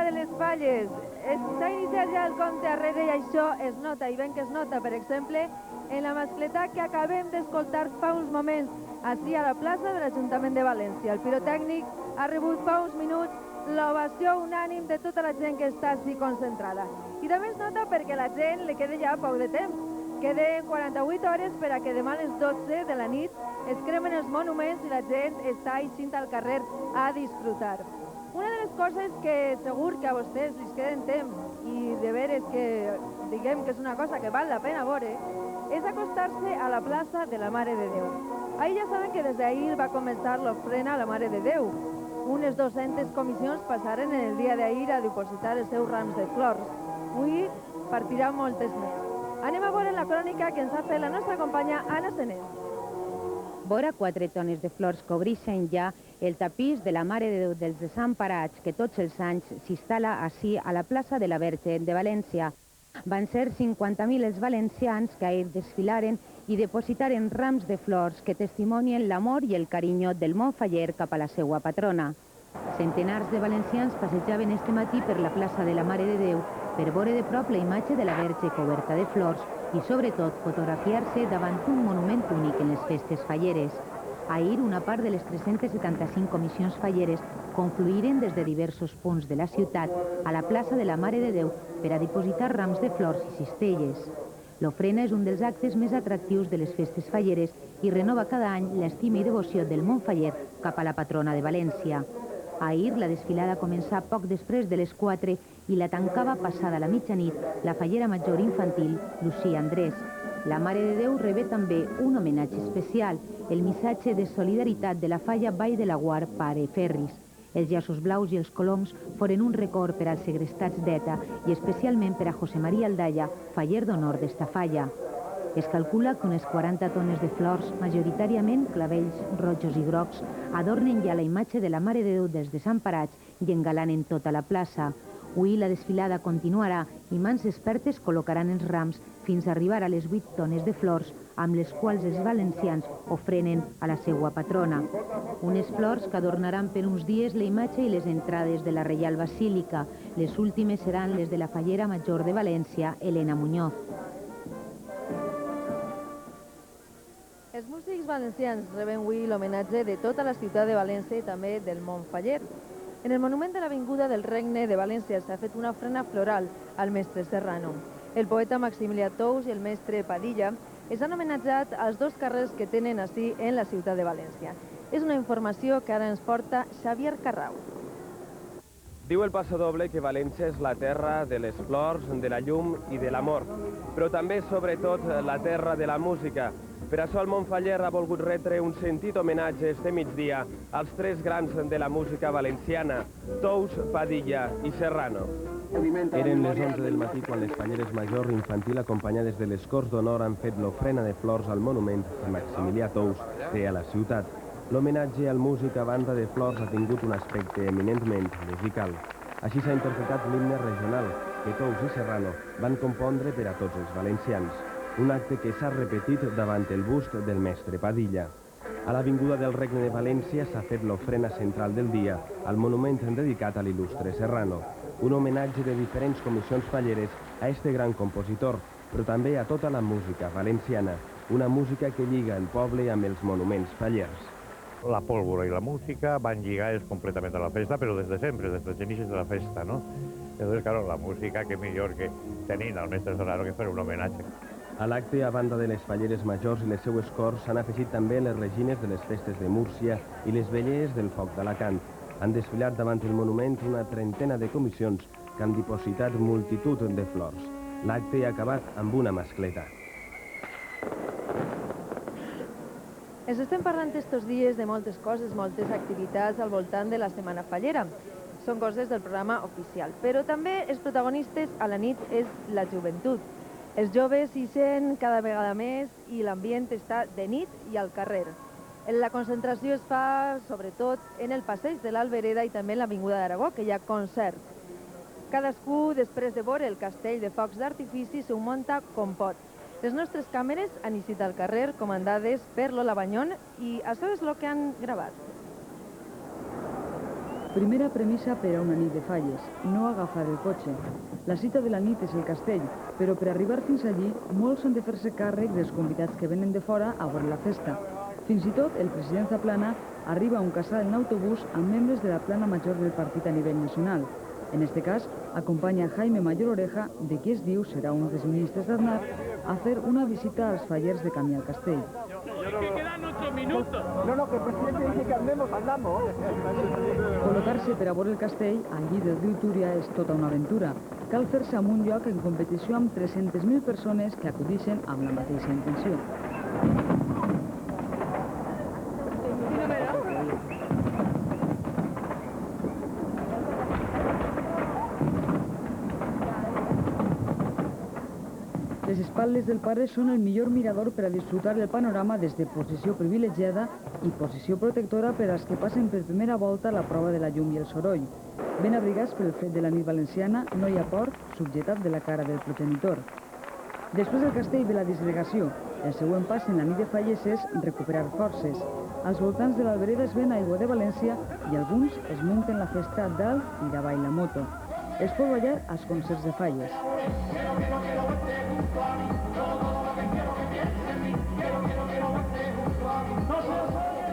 de les Falles. S'ha iniciat ja el compte arrere i això es nota, i ben que es nota, per exemple, en la mascletà que acabem d'escoltar fa uns moments ací a la plaça de l'Ajuntament de València. El pirotècnic ha rebut fa uns minuts l'ovació unànim de tota la gent que està ací concentrada. I també es nota perquè a la gent li queda ja poc de temps. Queden 48 hores per a que demà a les 12 de la nit es cremen els monuments i la gent està eixint al carrer a disfrutar. Una de les coses que segur que a vostès els queden temps i de veres que diguem que és una cosa que val la pena veure és acostar-se a la plaça de la Mare de Déu. Ahir ja saben que des d'ahir va començar l'ofrena a la Mare de Déu. Unes 200 comissions passaren en el dia d'ahir a dipositar els seus rams de flors. Avui partiran moltes més. Anem a veure la crònica que ens ha fet la nostra companya Anna Senés. Vora 4 tones de flors cobreixen ja el tapís de la Mare de Déu dels Desemparats que tots els anys s'instal·la ací a la plaça de la Verge de València. Van ser 50.000 els valencians que ahir desfilaren i depositaren rams de flors que testimonien l'amor i el carinyo del Montfaller cap a la seva patrona. Centenars de valencians passejaven este matí per la plaça de la Mare de Déu per veure de prop la imatge de la Verge coberta de flors i, sobretot, fotografiar-se davant un monument únic en les festes falleres. Ahir, una part de les 375 comissions falleres confluïren des de diversos punts de la ciutat a la plaça de la Mare de Déu per a dipositar rams de flors i cistelles. L'ofrena és un dels actes més atractius de les festes falleres i renova cada any l'estima i devoció del Montfaller cap a la patrona de València. Ahir, la desfilada començà poc després de les 4 i la tancava passada la mitjanit la fallera major infantil Lucía Andrés. La Mare de Déu rebé també un homenatge especial, el missatge de solidaritat de la falla Vall de Laguar Pare Ferris. Els llaços blaus i els coloms foren un record per als segrestats d'ETA i especialment per a José María Aldaya, faller d'honor d'esta falla. Es calcula que unes 40 tones de flors, majoritàriament clavells rojos i grocs, adornen ja la imatge de la Mare de Déu dels Desemparats i engalanen tota la plaça. Avui la desfilada continuarà i mans expertes col·locaran els rams fins a arribar a les 8 tones de flors amb les quals els valencians ofrenen a la seva patrona. Unes flors que adornaran per uns dies la imatge i les entrades de la Reial Basílica. Les últimes seran les de la fallera major de València, Elena Muñoz. Els músics valencians reben avui l'homenatge de tota la ciutat de València i també del Montfaller. En el monument de l'Avinguda del Regne de València s'ha fet una ofrena floral al mestre Serrano. El poeta Maximilià Tous i el mestre Padilla es han homenatjat als dos carrers que tenen ací en la ciutat de València. És una informació que ara ens porta Xavier Carrau. Diu el passadoble que València és la terra de les flors, de la llum i de l'amor, però també, sobretot, la terra de la música. Per això el Montfaller ha volgut retre un sentit homenatge este migdia als tres grans de la música valenciana, Tous, Padilla i Serrano. Eren les 11 del matí quan les falleres major infantil acompanyades de les Corts d'Honor han fet l'ofrena de flors al monument que Maximilià Tous té a la ciutat. L'homenatge al músic a banda de flors ha tingut un aspecte eminentment musical. Així s'ha interpretat l'himne regional que Tous i Serrano van compondre per a tots els valencians. Un acte que s'ha repetit davant el bust del mestre Padilla. A l'Avinguda del Regne de València s'ha fet l'ofrena central del dia al monument dedicat a l'il·lustre Serrano. Un homenatge de diferents comissions falleres a este gran compositor, però també a tota la música valenciana, una música que lliga el poble amb els monuments fallers. La pólvora i la música van lligades completament a la festa, però des de sempre, des dels inicis de la festa, no? Entonces, claro, la música, que millor que tenint al mestre Serrano que fer un homenatge. A l'acte, a banda de les falleres majors i les seues corts, s'han afegit també les regines de les festes de Múrcia i les velleres del foc d'Alacant. Han desfilat davant el monument una trentena de comissions que han dipositat multitud de flors. L'acte ha acabat amb una mascleta. Ens estem parlant estos dies de moltes coses, moltes activitats al voltant de la Setmana Fallera. Són coses del programa oficial, però també els protagonistes a la nit és la joventut. Els joves hi sent cada vegada més i l'ambient està de nit i al carrer. La concentració es fa, sobretot, en el passeig de l'Albereda i també en l'Avinguda d'Aragó, que hi ha concert. Cadascú, després de veure el castell de focs d'artifici, s'ho munta com pot. Les nostres càmeres han eixit al carrer, comandades per Lola Banyón, i això és el que han gravat. Primera premissa per a una nit de falles, no agafar el cotxe. La cita de la nit és el castell, però per arribar fins allí, molts han de fer-se càrrec dels convidats que venen de fora a veure la festa. Fins i tot, el president Zaplana arriba a un casal en autobús amb membres de la plana major del partit a nivell nacional. En este cas, acompanya a Jaime Mayor Oreja, de qui es diu serà un dels ministres d'Aznar, a fer una visita als fallers de camí al castell. Que quedan 8 minutos. No, que el presidente dice que andemos. Col·locar-se per a veure el castell, al llit del riu Túria, és tota una aventura. Cal fer-se en un lloc en competició amb 300.000 persones que acudixen amb la mateixa intenció. Les espatlles del pare són el millor mirador per a disfrutar del panorama des de posició privilegiada i posició protectora per als que passen per primera volta la prova de la llum i el soroll. Ben abrigats pel fred de la nit valenciana, no hi ha port subjetat de la cara del progenitor. Després del castell ve la disgregació. El següent pas en la nit de falles és recuperar forces. Als voltants de l'Albereda es ven aigua de València i alguns es munten la festa dalt i davall la moto. Es pot ballar als concerts de falles.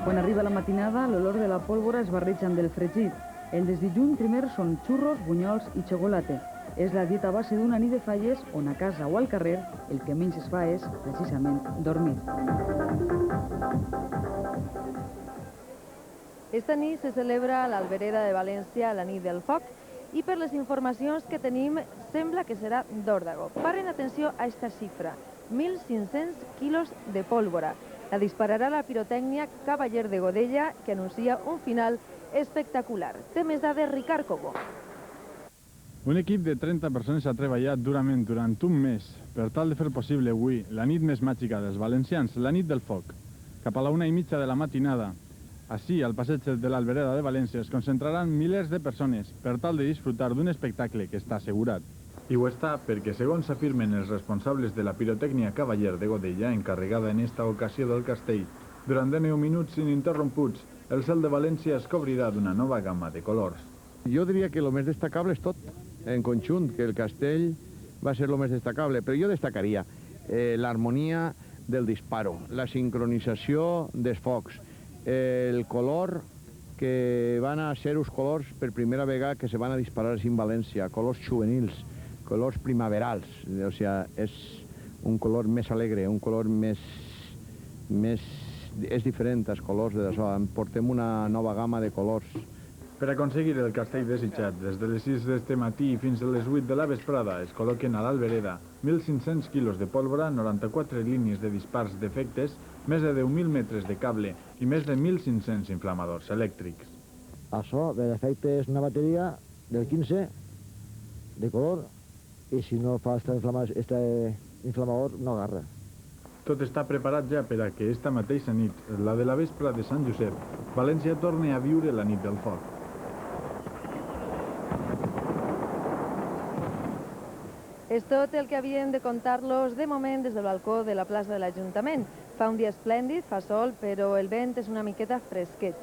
Quan arriba la matinada, l'olor de la pólvora es barreja amb del fregit. El desdijuny primer són xurros, bunyols i xocolata. És la dieta base d'una nit de falles on a casa o al carrer el que menys es fa és, precisament, dormir. Esta nit se celebra a l'Albereda de València la nit del foc i per les informacions que tenim sembla que serà d'Òrdago. Paren atenció a esta xifra, 1.500 quilos de pólvora. La dispararà la pirotècnia Cavaller de Godella, que anuncia un final espectacular. Té més dades Ricard Cobo. Un equip de 30 persones ha treballat durament durant un mes per tal de fer possible avui la nit més màgica dels valencians, la nit del foc. Cap a la 1:30 de la matinada, així, al passeig de l'Albereda de València, es concentraran milers de persones per tal de disfrutar d'un espectacle que està assegurat. I ho està perquè, segons afirmen els responsables de la pirotècnia Cavaller de Godella, encarregada en esta ocasió del castell, durant 19 minuts ininterromputs, el cel de València es cobrirà d'una nova gamma de colors. Jo diria que el més destacable és tot, en conjunt, que el castell va ser el més destacable, però jo destacaria l'harmonia del disparo, la sincronització dels focs, el color que van a ser uns colors per primera vegada que se van a disparar en València, colors juvenils, colors primaverals, o sigui, és un color més alegre, un color més... és diferent als colors d'això, portem una nova gamma de colors. Per aconseguir el castell desitjat, des de les 6 d'este matí fins a les 8 de la vesprada es col·loquen a l'Albereda 1.500 quilos de pólvora, 94 línies de dispars d'efectes, més de 10.000 metres de cable i més de 1.500 inflamadors elèctrics. Això, l'efecte és una bateria del 15 de color i si no fa este inflamador no agarra. Tot està preparat ja per a que esta mateixa nit, la de la vespra de Sant Josep, València torni a viure la nit del foc. És tot el que havíem de contar-los de moment des del balcó de la plaça de l'Ajuntament. Fa un dia esplèndid, fa sol, però el vent és una miqueta fresquet.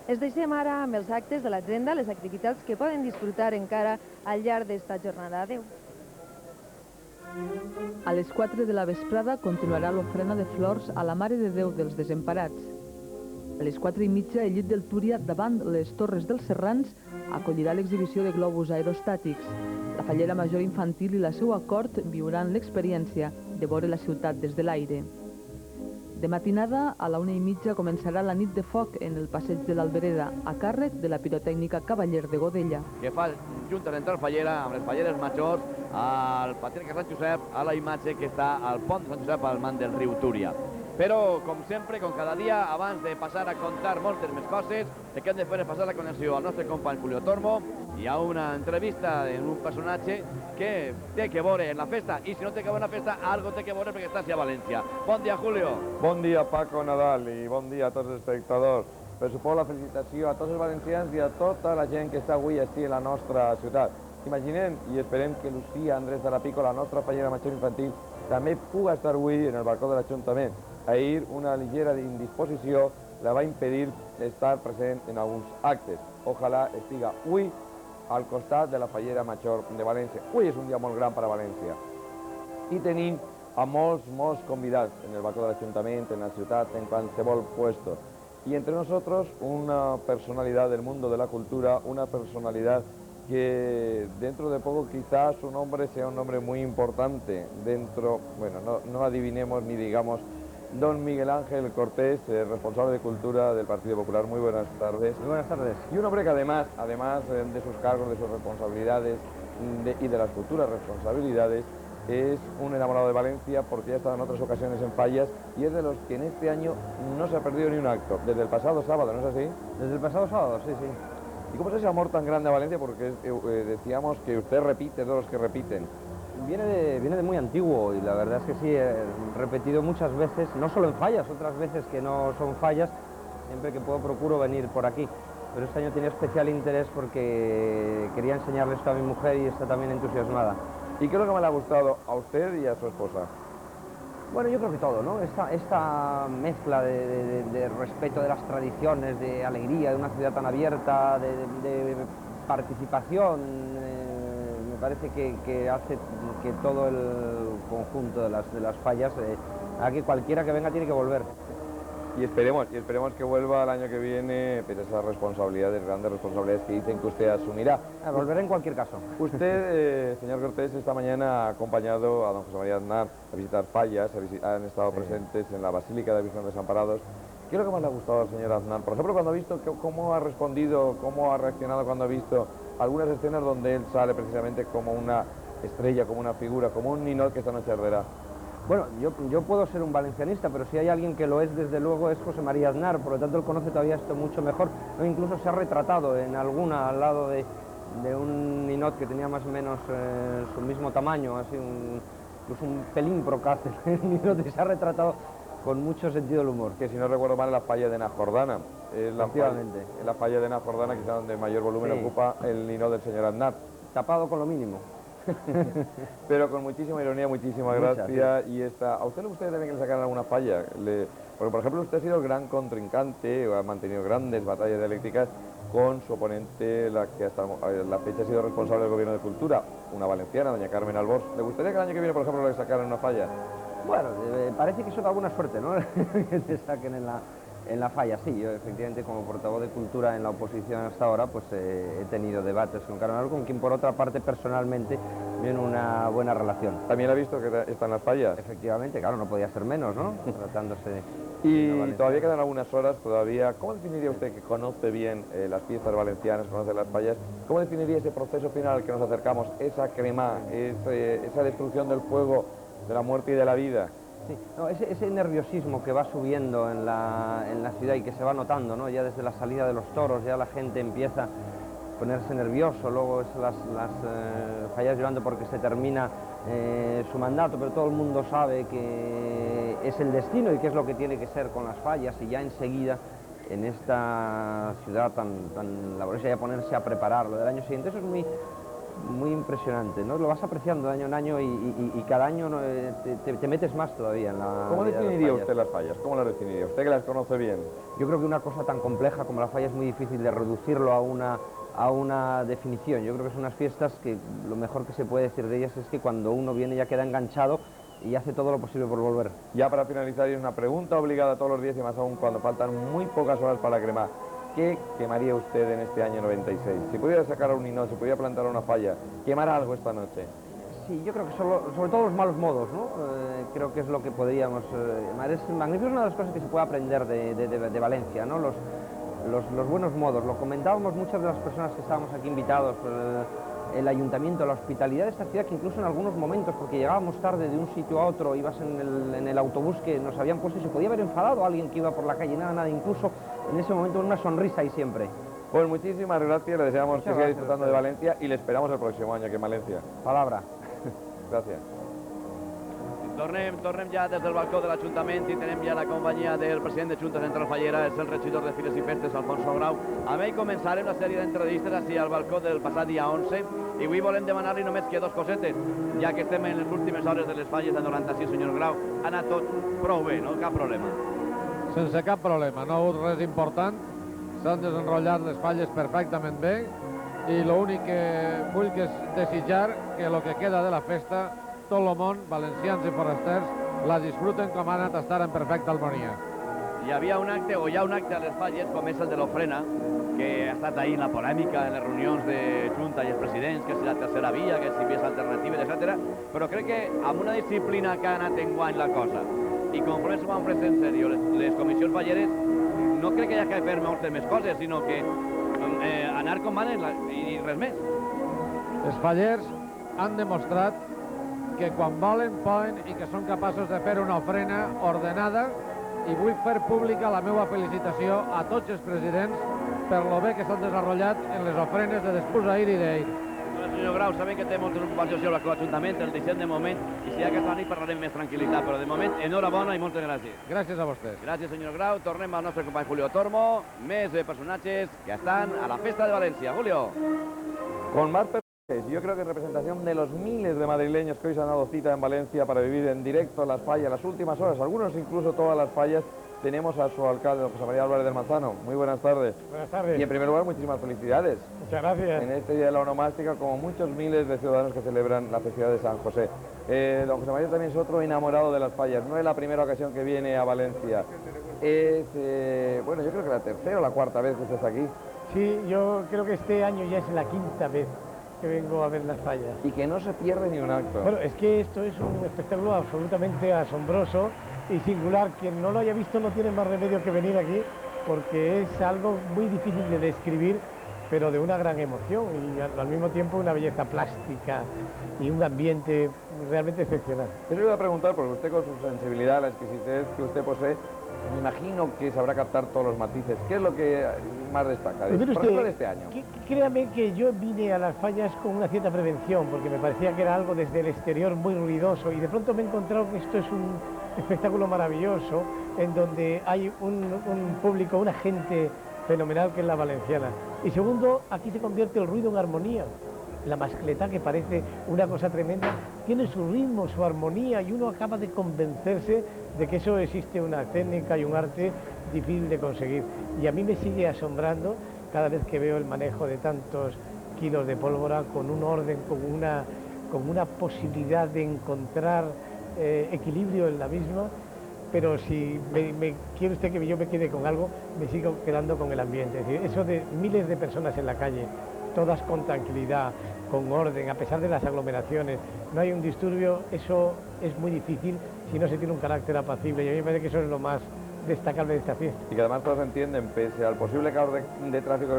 Es deixem ara amb els actes de l'agenda, les activitats que poden disfrutar encara al llarg d'esta jornada. Adéu. A les 4 de la vesprada continuarà l'ofrena de flors a la Mare de Déu dels Desemparats. A les 4:30, el llit del Túria, davant les Torres dels Serrans, acollirà l'exhibició de globus aerostàtics. La Fallera Major Infantil i la seva cort viuran l'experiència de veure la ciutat des de l'aire. De matinada, a la 1:30, començarà la nit de foc en el passeig de l'Albereda, a càrrec de la pirotècnica Cavaller de Godella. Que fa juntes entre el Fallera, amb les Falleres Majors, al Patriarca Sant Josep, a la imatge que està al pont de Sant Josep al man del riu Túria. Però, com sempre, com cada dia, abans de passar a contar moltes més coses, el que hem de fer és passar la connexió al nostre company Julio Tormo. Hi ha una entrevista en un personatge que té que veure en la festa, i si no té que veure en la festa, algo té que veure perquè està a València. Bon dia, Julio. Bon dia, Paco Nadal, i bon dia a tots els espectadors. Per suposo la felicitació a tots els valencians i a tota la gent que està avui així a la nostra ciutat. Imaginem i esperem que Lucía Andrés de la Pico, la nostra Fallera Major Infantil, també puga estar avui en el balcó de l'Ajuntament. Ahir una ligera indisposició la va impedir estar present en alguns actes. Ojalà estiga avui al costat de la Fallera Major de València. Avui és un dia molt gran per a València i tenim a molts convidats en el balcó de l'Ajuntament, en la ciutat, en qualsevol puesto. Y entre nosotros una personalidad del mundo de la cultura, una personalidad que dentro de poco quizás su nombre sea un nombre muy importante dentro, bueno, no adivinemos ni digamos, don Miguel Ángel Cortés, responsable de Cultura del Partido Popular. Muy buenas tardes. Muy buenas tardes. Y un hombre que además de sus cargos, de sus responsabilidades y de las futuras responsabilidades, es un enamorado de Valencia porque ya ha estado en otras ocasiones en Fallas y es de los que en este año no se ha perdido ni un acto, desde el pasado sábado, ¿no es así? Desde el pasado sábado, sí, sí. ¿Y cómo es ese amor tan grande a Valencia? Porque decíamos que usted repite, de los que repiten. Viene de muy antiguo y la verdad es que sí, he repetido muchas veces, no solo en Fallas, otras veces que no son Fallas, siempre que puedo procuro venir por aquí. Pero este año tenía especial interés porque quería enseñarle esto a mi mujer y está también entusiasmada. ¿Y qué es lo que más le ha gustado a usted y a su esposa? Bueno, yo creo que todo, ¿no? Esta mezcla de respeto de las tradiciones, de alegría, de una ciudad tan abierta, de participación, me parece que hace que todo el conjunto de las Fallas, a que cualquiera que venga tiene que volver. Y esperemos que vuelva el año que viene, pero esas responsabilidades, grandes responsabilidades que dicen que usted asumirá. Volverá en cualquier caso. Usted, señor Cortés, esta mañana ha acompañado a don José María Aznar a visitar Fallas, han estado presentes en la Basílica de Virgen Desamparados. ¿Qué es lo que más le ha gustado al señor Aznar? Por ejemplo, cuando ha visto cómo ha respondido, cómo ha reaccionado cuando ha visto algunas escenas donde él sale precisamente como una estrella, como una figura, como un ninot que esta noche arderá. Bueno, yo puedo ser un valencianista, pero si hay alguien que lo es, desde luego, es José María Aznar, por lo tanto él conoce todavía esto mucho mejor, ¿no? Incluso se ha retratado en alguna al lado de un ninot que tenía más o menos su mismo tamaño, así incluso un pelín procaz, el ninot, y se ha retratado con mucho sentido del humor. Que si no recuerdo mal, la falla de Najordana. Efectivamente. En la falla de Najordana, quizá donde mayor volumen ocupa el ninot del señor Aznar. Tapado con lo mínimo. Pero con muchísima ironía, muchísima gracia. Sí. Y ¿a usted le gustaría también que le sacaran alguna falla? Porque, por ejemplo, usted ha sido el gran contrincante, o ha mantenido grandes batallas dialécticas con su oponente, la que hasta la fecha ha sido responsable del Gobierno de Cultura, una valenciana, doña Carmen Albors. ¿Le gustaría que el año que viene, por ejemplo, le sacaran una falla? Bueno, parece que eso da alguna suerte, ¿no? Que te saquen en la falla. Sí, yo efectivamente como portavoz de Cultura en la oposición hasta ahora, pues he tenido debates con Carmen Albors, con quien por otra parte personalmente viene una buena relación. ¿También ha visto que están las fallas? Efectivamente, claro, no podía ser menos, ¿no? Tratándose de... Y todavía quedan algunas horas, todavía. ¿Cómo definiría usted, que conoce bien las fiestas valencianas, conoce las fallas, cómo definiría ese proceso final al que nos acercamos, esa crema, esa destrucción del fuego, de la muerte y de la vida? Sí, no, ese nerviosismo que va subiendo en la ciudad y que se va notando, ¿no? Ya desde la salida de los toros, ya la gente empieza a ponerse nervioso, luego es las fallas llorando porque se termina su mandato, pero todo el mundo sabe que es el destino y que es lo que tiene que ser con las fallas, y ya enseguida en esta ciudad tan laboriosa ya ponerse a prepararlo del año siguiente. Eso es muy impresionante, ¿no? Lo vas apreciando de año en año y cada año te metes más todavía en la... ¿Cómo definiría usted las fallas? ¿Cómo las definiría? Usted que las conoce bien. Yo creo que una cosa tan compleja como la falla es muy difícil de reducirlo a una definición. Yo creo que son unas fiestas que lo mejor que se puede decir de ellas es que cuando uno viene ya queda enganchado y hace todo lo posible por volver. Ya para finalizar, es una pregunta obligada todos los días y más aún cuando faltan muy pocas horas para cremar. ¿Qué quemaría usted en este año 96? Si pudiera sacar a un ninot, si pudiera plantar una falla, ¿quemar algo esta noche? Sí, yo creo que sobre todo los malos modos, ¿no? Creo que es lo que podríamos llamar. Es magnífico, es una de las cosas que se puede aprender de Valencia, ¿no? Los buenos modos. Lo comentábamos muchas de las personas que estábamos aquí invitados, el ayuntamiento, la hospitalidad de esta ciudad, que incluso en algunos momentos, porque llegábamos tarde de un sitio a otro, ibas en el autobús que nos habían puesto y se podía haber enfadado a alguien que iba por la calle, nada, incluso en ese momento una sonrisa y siempre. Pues muchísimas gracias, le deseamos que siga disfrutando de Valencia y le esperamos el próximo año aquí en Valencia. Palabra. Gràcies. Tornem ja des del balcó de l'Ajuntament i tenem ja la companyia del president de Junta Central Fallera, és el regidor de Fires i Festes, Alfonso Grau. Amb ell començarem una sèrie d'entrevistes així al balcó del passat dia 11 i avui volem demanar-li només que dos cosetes, ja que estem en les últimes hores de les falles de 96, senyor Grau. Ha anat tot prou bé, no? Cap problema. sense cap problema, no ha hagut res important, s'han desenrotllat les falles perfectament bé i l'únic que vull que és desitjar que el que queda de la festa, tot el món, valencians i forasters, la disfruten com ha anat a estar en perfecta harmonia. Hi havia un acte, o hi ha un acte a les falles, com és el de l'ofrena, que ha estat ahir en la polèmica, en les reunions de Junta i els presidents, que si la tercera via, que si vies alternatives, etc. Però crec que amb una disciplina que ha anat enguany la cosa, i conforme s'ho han pres en sèrio les comissions falleres, no crec que hi ha que fer moltes més coses, sinó que anar com van i res més. Els fallers han demostrat que quan volen, poden i que són capaços de fer una ofrena ordenada, i vull fer pública la meva felicitació a tots els presidents per lo bé que s'han desenvolupat en les ofrenes de després d'ahir i d'ahir. Senyor Grau, sabem que té moltes ocupacions sobre l'Ajuntament, el deixem de moment, i si hi ha aquesta nit parlarem més tranquil·litat, però de moment, enhorabona i moltes gràcies. Gràcies a vostès. Gràcies, senyor Grau. Tornem al nostre company Julio Tormo, més personatges que estan a la Festa de Valencia. Julio. Con más personajes, yo creo que en representación de los miles de madrileños que hoy se han dado cita en Valencia para vivir en directo las fallas, las últimas horas, algunos incluso todas las fallas, tenemos a su alcalde, don José María Álvarez del Manzano. Muy buenas tardes. Buenas tardes. Y en primer lugar, muchísimas felicidades. Muchas gracias. En este día de la onomástica, como muchos miles de ciudadanos que celebran la festividad de San José. Don José María también es otro enamorado de las fallas. No es la primera ocasión que viene a Valencia. Es, bueno, yo creo que la tercera o la cuarta vez que estás aquí. Sí, yo creo que este año ya es la quinta vez que vengo a ver las fallas. Y que no se pierde ni un acto. Bueno, es que esto es un espectáculo absolutamente asombroso y singular. Quien no lo haya visto no tiene más remedio que venir aquí, porque es algo muy difícil de describir, pero de una gran emoción y al mismo tiempo una belleza plástica y un ambiente realmente excepcional. Yo le voy a preguntar, porque usted con su sensibilidad, la exquisitez que usted posee, me imagino que sabrá captar todos los matices. ¿Qué es lo que más destaca, por ejemplo, de este año? Créame que yo vine a las fallas con una cierta prevención, porque me parecía que era algo desde el exterior muy ruidoso, y de pronto me he encontrado que esto es un espectáculo maravilloso, en donde hay un público, una gente fenomenal que es la valenciana. Y segundo, aquí se convierte el ruido en armonía. La mascletá, que parece una cosa tremenda, tiene su ritmo, su armonía, y uno acaba de convencerse de que eso existe una técnica y un arte difícil de conseguir. Y a mí me sigue asombrando cada vez que veo el manejo de tantos kilos de pólvora con un orden, con una posibilidad de encontrar equilibrio en la misma. Pero si quiere usted que yo me quede con algo, me sigo quedando con el ambiente. Es decir, eso de miles de personas en la calle, todas con tranquilidad, con orden, a pesar de las aglomeraciones, no hay un disturbio, eso es muy difícil si no se tiene un carácter apacible, y a mí me parece que eso es lo más destacable de esta fiesta. Y que además todos entienden, pese al posible caos de tráfico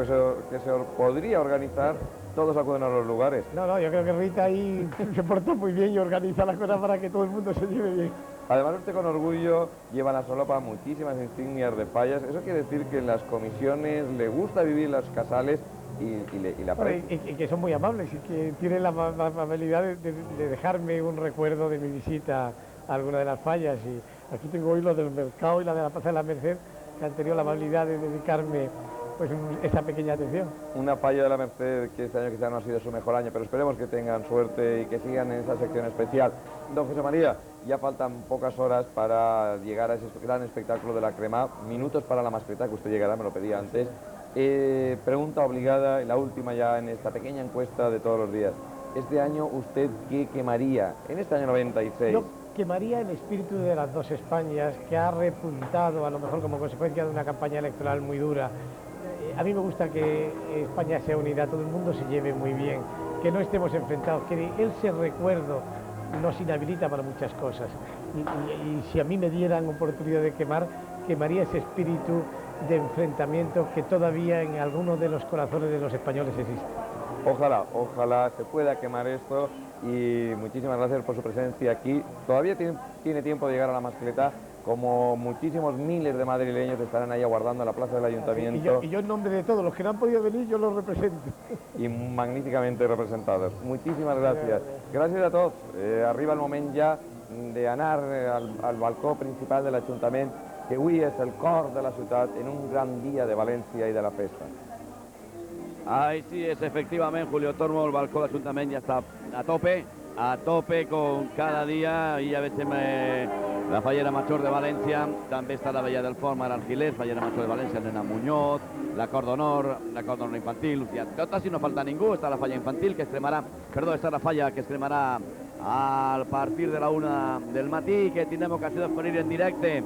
que se podría organizar, todos acuden a los lugares. No, yo creo que Rita ahí se porta muy bien y organiza las cosas para que todo el mundo se lleve bien. Además, usted con orgullo lleva a la solapa muchísimas insignias de fallas. Eso quiere decir que en las comisiones le gusta vivir las casales y la y que son muy amables y que tienen la amabilidad de dejarme un recuerdo de mi visita a alguna de las fallas. Y aquí tengo hoy lo del mercado y la de la Plaza de la Merced, que han tenido la amabilidad de dedicarme pues esa pequeña atención. Una falla de la Merced que este año quizá no ha sido su mejor año, pero esperemos que tengan suerte y que sigan en esa sección especial. Don José María, ya faltan pocas horas para llegar a ese gran espectáculo de la crema, minutos para la mascletá, que usted llegará, me lo pedía antes. Pregunta obligada, y la última ya en esta pequeña encuesta de todos los días. Este año, ¿usted qué quemaría? En este año 96. Yo quemaría el espíritu de las dos Españas, que ha repuntado a lo mejor como consecuencia de una campaña electoral muy dura. A mí me gusta que España sea unida, todo el mundo se lleve muy bien, que no estemos enfrentados, que ese recuerdo nos inhabilita para muchas cosas. Y si a mí me dieran oportunidad de quemar, quemaría ese espíritu de enfrentamiento que todavía en algunos de los corazones de los españoles existe. Ojalá se pueda quemar esto, y muchísimas gracias por su presencia aquí. Todavía tiene tiempo de llegar a la mascletá, como muchísimos miles de madrileños estarán ahí aguardando en la plaza del ayuntamiento. Y yo en nombre de todos los que no han podido venir, yo los represento. Y magníficamente representados. Muchísimas gracias. Gracias a todos. Arriba el momento ya de anar al balcó principal del ayuntamiento, que avui és el cor de la ciutat en un gran dia de València i de la festa. Ahí sí es, efectivamente, Julio Tormo, el balcón del ayuntamiento ya está a tope con cada día, y a veces La Fallera Major de València, també està la Vella del Fort, Mar Argilers, Fallera Major de València, Nena Muñoz, la Cor d'Honor infantil, ja totes i no falta ningú, està la falla infantil que es cremarà, està la falla que es cremarà a partir de la 1 del matí, que tindrem ocasió d'oferir en directe,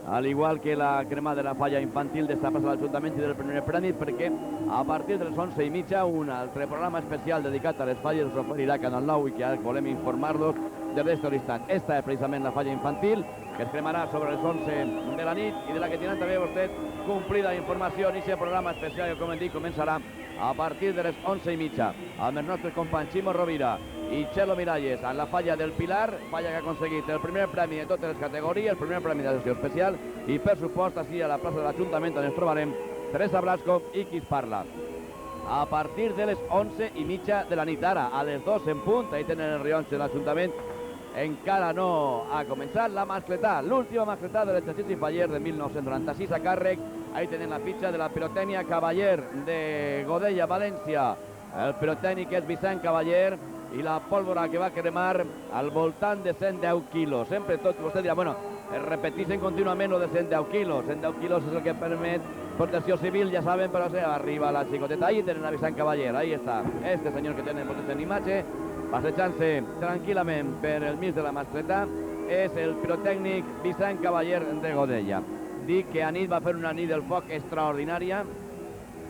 al igual que la crema de la falla infantil d'esta plaça de l'Ajuntament i del primer premi, perquè a partir de les 11:30 un altre programa especial dedicat a les falles us oferirà Canal 9 i que ara volem informar-los de l'est l'instant. Esta és precisament la falla infantil que es cremarà sobre les 11 de la nit i de la que tindran també vostès complida informació en aquest programa especial que, com hem dit, començarà a partir de les 11:30 amb els nostres companys Ximo Rovira i Txelo Miralles en la falla del Pilar, falla que ha aconseguit el primer premi de totes les categories, el primer premi de sessió especial i per supost així a la plaça de l'Ajuntament on ens trobarem Teresa Blasco i qui es parla. A partir de les 11:30 de la nit, ara a les 2 en punt, ahí tenen el rellotge de l'Ajuntament, encara no ha començat la mascletà, l'última mascletà de l'exercici faller de 1996 a càrrec. Ahí tenen la fitxa de la pirotècnia Cavaller de Godella, València. El pirotècnic és Vicent Cavaller i la pólvora que va cremar al voltant de 110 quilos. Sempre tot, vostè dirà, bueno, es repeteixen contínuament lo de 110 quilos. 110 quilos és el que permet protecció civil, ja saben, però arriba la xicoteta. Ahí tenen a Vicent Cavaller, ahí està. Este senyor que tenen vostès en imatge, passejant-se tranquil·lament per el mig de la mascletà, és el pirotècnic Vicent Cavaller de Godella. Dic que anit va fer una nit del foc extraordinària,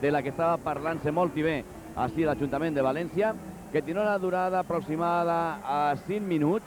de la que estava parlant-se molt i bé així a l'Ajuntament de València, que tindrà una durada aproximada a 5 minuts,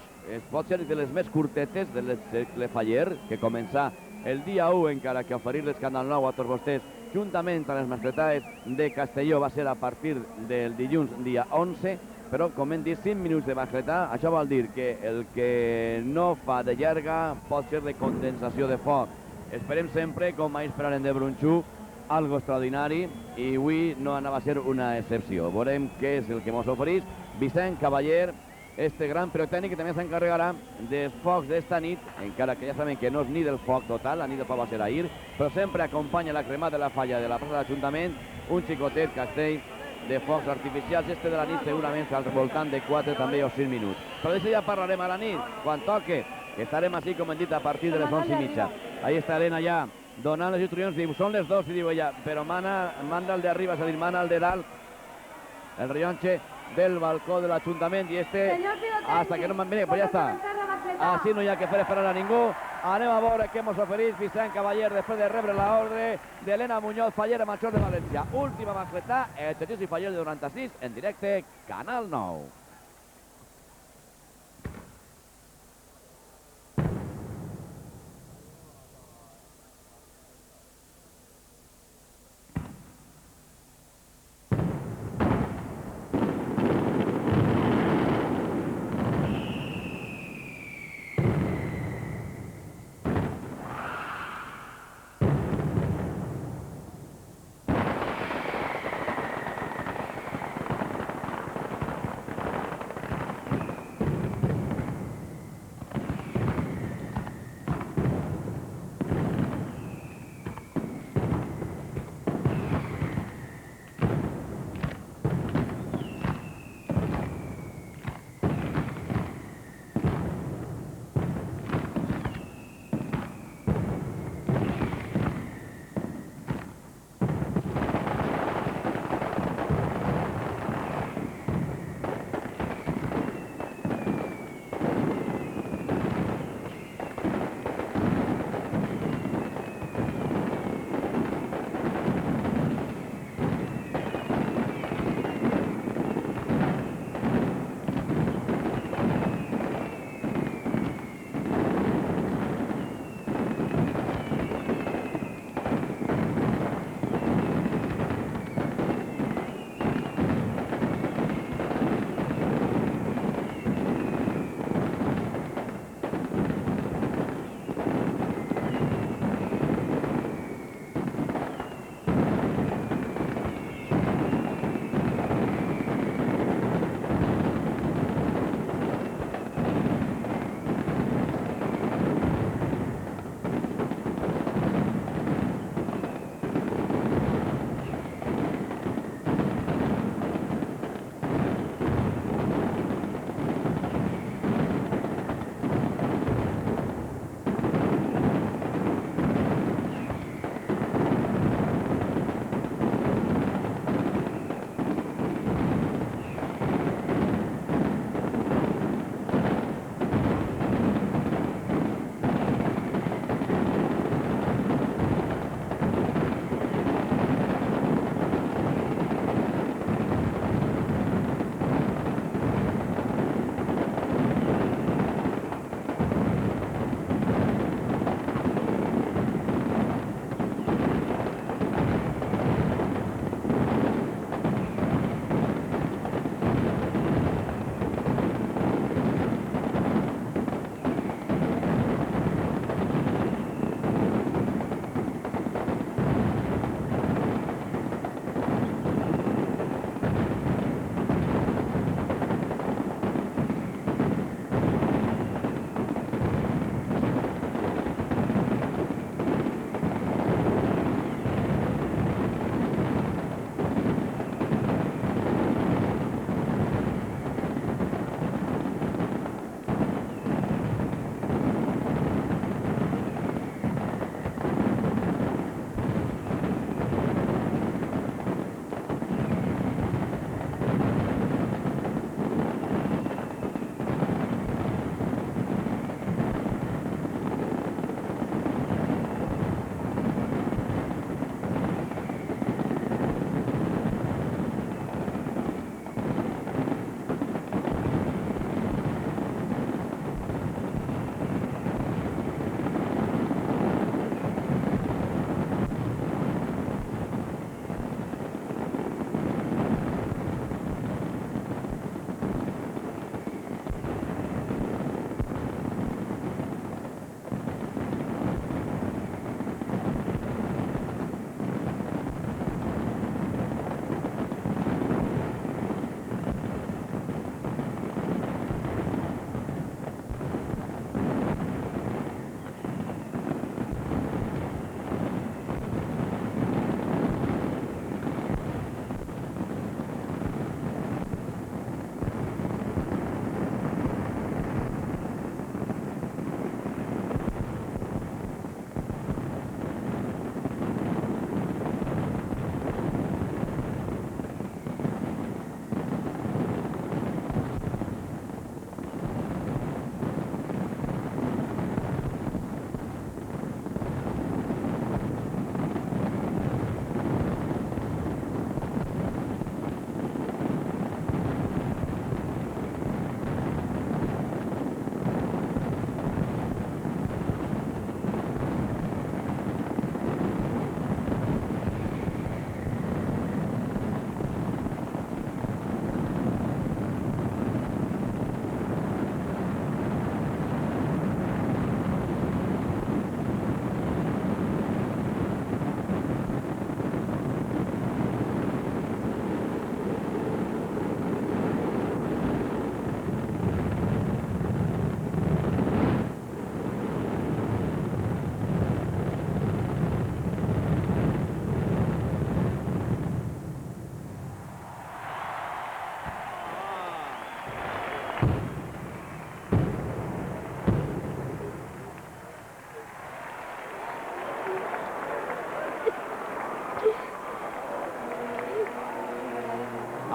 pot ser de les més curtetes de l'Escle Faller, que comença el dia 1, encara que oferir-les Canal 9 a tots vostès, juntament amb les mascletades de Castelló, va ser a partir del dilluns dia 11, però, com hem dit, 5 minuts de mascletà, això vol dir que el que no fa de llarga pot ser de condensació de foc. Esperem sempre, com ahir esperaren de Brunxú, algo extraordinari, i avui no anava a ser una excepció. Veurem què és el que ens oferís Vicent Cavaller, este gran pirotècnic que també s'encarregarà dels focs d'esta nit, encara que ja sabem que no és ni del foc total, la nit del foc va ser ahir, però sempre acompanya la cremada de la falla de la plaça de l'Ajuntament, un xicotet castell de focs artificials. Este de la nit segurament al voltant de 4 també o 5 minuts. Però d'això ja parlarem a la nit, quan toque, que estarem així, com hem dit, a partir de les 11:30. Ahí està Elena ja donant les instruccions, diu, són les 2, i diu ella, però manda el de arriba, és a dir, mana el de dalt, el rellotge del balcó de l'Ajuntament, i hasta que no m'enveni, pues ja està. Així no hi ha que fer esperar a ningú. Anem a veure què ens oferís Vicent Cavaller després de rebre l'ordre d'Helena Muñoz, Fallera Major de València. Última mascletà, exercici faller de 96, en directe, Canal 9.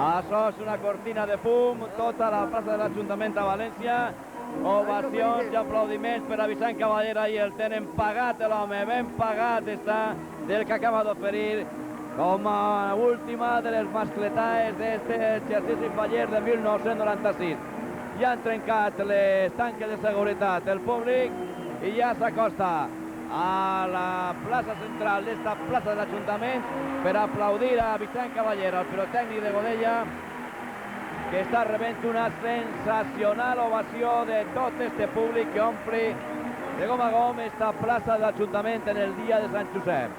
Això és una cortina de fum, tota la plaça de l'Ajuntament a València. Ovacions i aplaudiments per a Vicent Cavallera i el tenen pagat l'home, ben pagat està del que acaba d'oferir com a última de les mascletaes d'este exercici faller de 1996. Ja han trencat les tanques de seguretat el públic i ja s'acosta a la plaça central d'esta plaça de l'Ajuntament per aplaudir a Vicent Cavallera, el pirotècnic de Godella, que està rebent una sensacional ovació de tot este públic que omple de gom a gom esta plaça de l'Ajuntament en el dia de Sant Josep.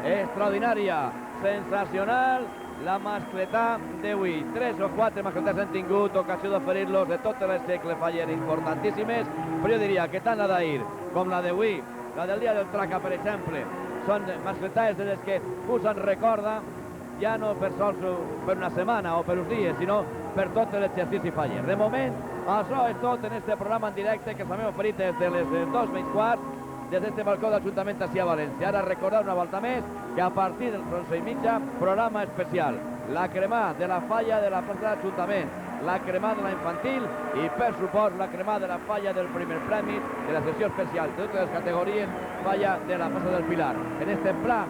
Extraordinària, sensacional, la mascletà d'avui. 3 o 4 mascletats han tingut ocasió d'oferir-los de totes les segles faller importantíssimes, però jo diria que tant la d'ahir com la d'avui, la del dia del Traca, per exemple, són mascletades de les que us en recorda, ja no per sols per una setmana o per uns dies, sinó per tot l'exercici faller. De moment, això és tot en este programa en directe que s'ha oferit des de les 2:15, des d'este balcó de l'Ajuntament a València. Ara recordar una volta més que a partir del 11:30, programa especial. La cremà de la falla de la plaça de l'Ajuntament, la cremà de la infantil i, per suport, la cremà de la falla del primer premi de la sessió especial de totes les categories falla de la plaça del Pilar. En este pla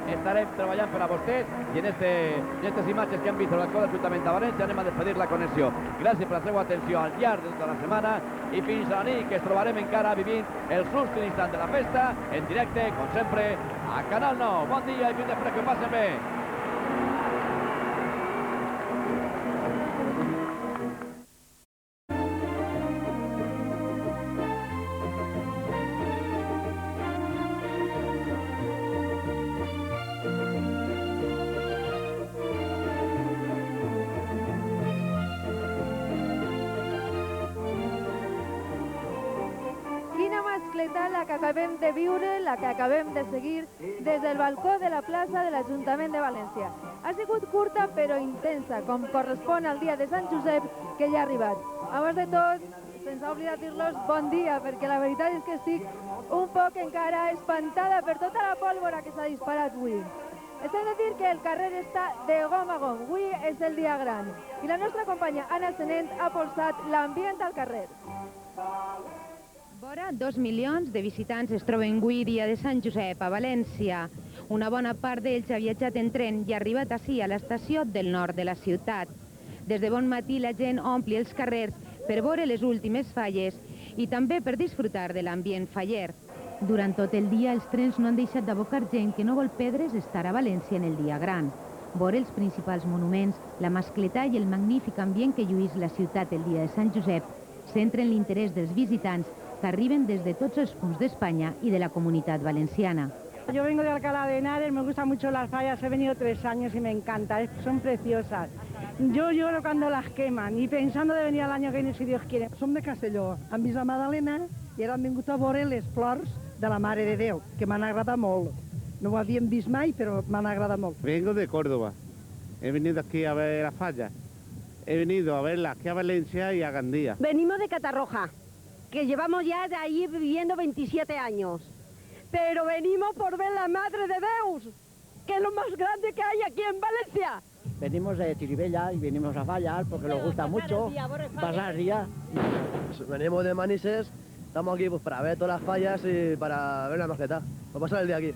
estarem treballant per a vostès i en aquestes imatges que hem vist a l'acció de l'Ajuntament a València anem a despedir la connexió. Gràcies per la seva atenció al llarg de tota la setmana i fins a la nit, que ens trobarem encara vivint el susto instant de la festa en directe, com sempre, a Canal 9. Bon dia i fins després, que ho passen bé. La que acabem de viure, la que acabem de seguir des del balcó de la plaça de l'Ajuntament de València. Ha sigut curta però intensa, com correspon al dia de Sant Josep que ja ha arribat. Abans de tot, sense oblidar dir-los bon dia, perquè la veritat és que estic un poc encara espantada per tota la pólvora que s'ha disparat avui. Estem de dir que el carrer està de gom a gom. Avui és el dia gran. I la nostra companya Anna Senent ha polsat l'ambient al carrer. Vora 2 milions de visitants es troben avui dia de Sant Josep a València. Una bona part d'ells ha viatjat en tren i ha arribat ací a l'estació del nord de la ciutat. Des de bon matí la gent ompli els carrers per veure les últimes falles i també per disfrutar de l'ambient faller. Durant tot el dia els trens no han deixat d'abocar gent que no vol perdre's estar a València en el dia gran. Veure els principals monuments, la mascletà i el magnífic ambient que lluís la ciutat el dia de Sant Josep centren l'interès dels visitants que arriben des de tots els punts d'Espanya i de la comunitat valenciana. Yo vengo de Alcalá de Henares, me gustan mucho las fallas, he venido 3 años y me encanta, son preciosas. Yo lloro cuando las queman y pensando de venir al año que viene si Dios quiere. Som de Castelló, hem vist la Madalena i ara hem vingut a veure les flors de la Mare de Déu, que m'han agradat molt. No ho havíem vist mai, però m'han agradat molt. Vengo de Córdoba, he venido aquí a ver las fallas, he venido a verlas aquí a Valencia y a Gandía. Venimos de Catarroja, que llevamos ya de ahí viviendo 27 años. Pero venimos por ver la Madre de Deus, que es lo más grande que hay aquí en Valencia. Venimos de Tiribella y venimos a fallar porque nos gusta mucho pasar el día. Venimos de Manises, estamos aquí pues, para ver todas las fallas y para ver la mascleta, para pasar el día aquí.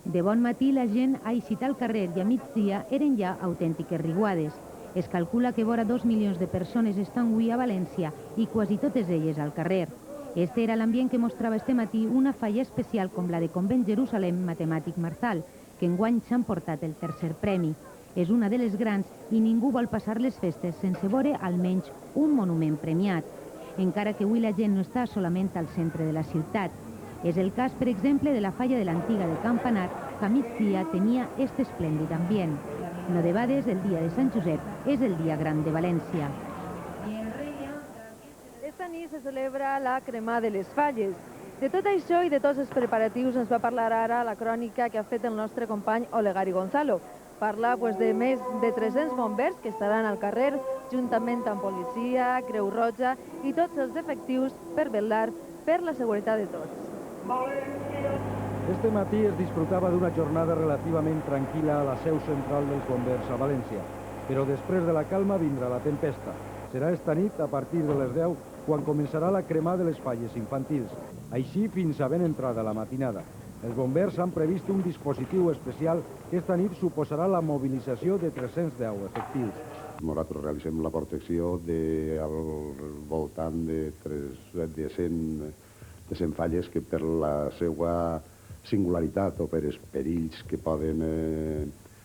De bon matí la gent ha eixit al carrer i a migdia eren ja autèntiques riuades. Es calcula que vora 2 milions de persones estan avui a València i quasi totes elles al carrer. Este era l'ambient que mostrava este matí una falla especial com la de Convent Jerusalem Matemàtic Marzal, que enguany s'han portat el 3è premi. És una de les grans i ningú vol passar les festes sense veure almenys un monument premiat, encara que avui la gent no està solament al centre de la ciutat. És el cas, per exemple, de la falla de l'antiga de Campanar, que a migdia tenia este esplèndid ambient. No debades, el dia de Sant Josep és el dia gran de València. Esta nit se celebra la cremà de les falles. De tot això i de tots els preparatius ens va parlar ara la crònica que ha fet el nostre company Olegari Gonzalo. Parla de més de 300 bombers que estaran al carrer, juntament amb policia, Creu Roja i tots els efectius per vetllar per la seguretat de tots. Este matí es disfrutava d'una jornada relativament tranquil·la a la seu central dels bombers a València. però després de la calma vindrà la tempesta. Serà esta nit, a partir de les 10, quan començarà la cremada de les falles infantils, així fins a ben entrada la matinada. Els bombers han previst un dispositiu especial que esta nit suposarà la mobilització de 310 efectius. Nosaltres realitzem la protecció al voltant de 100 falles que per la seva singularitat o per els perills que poden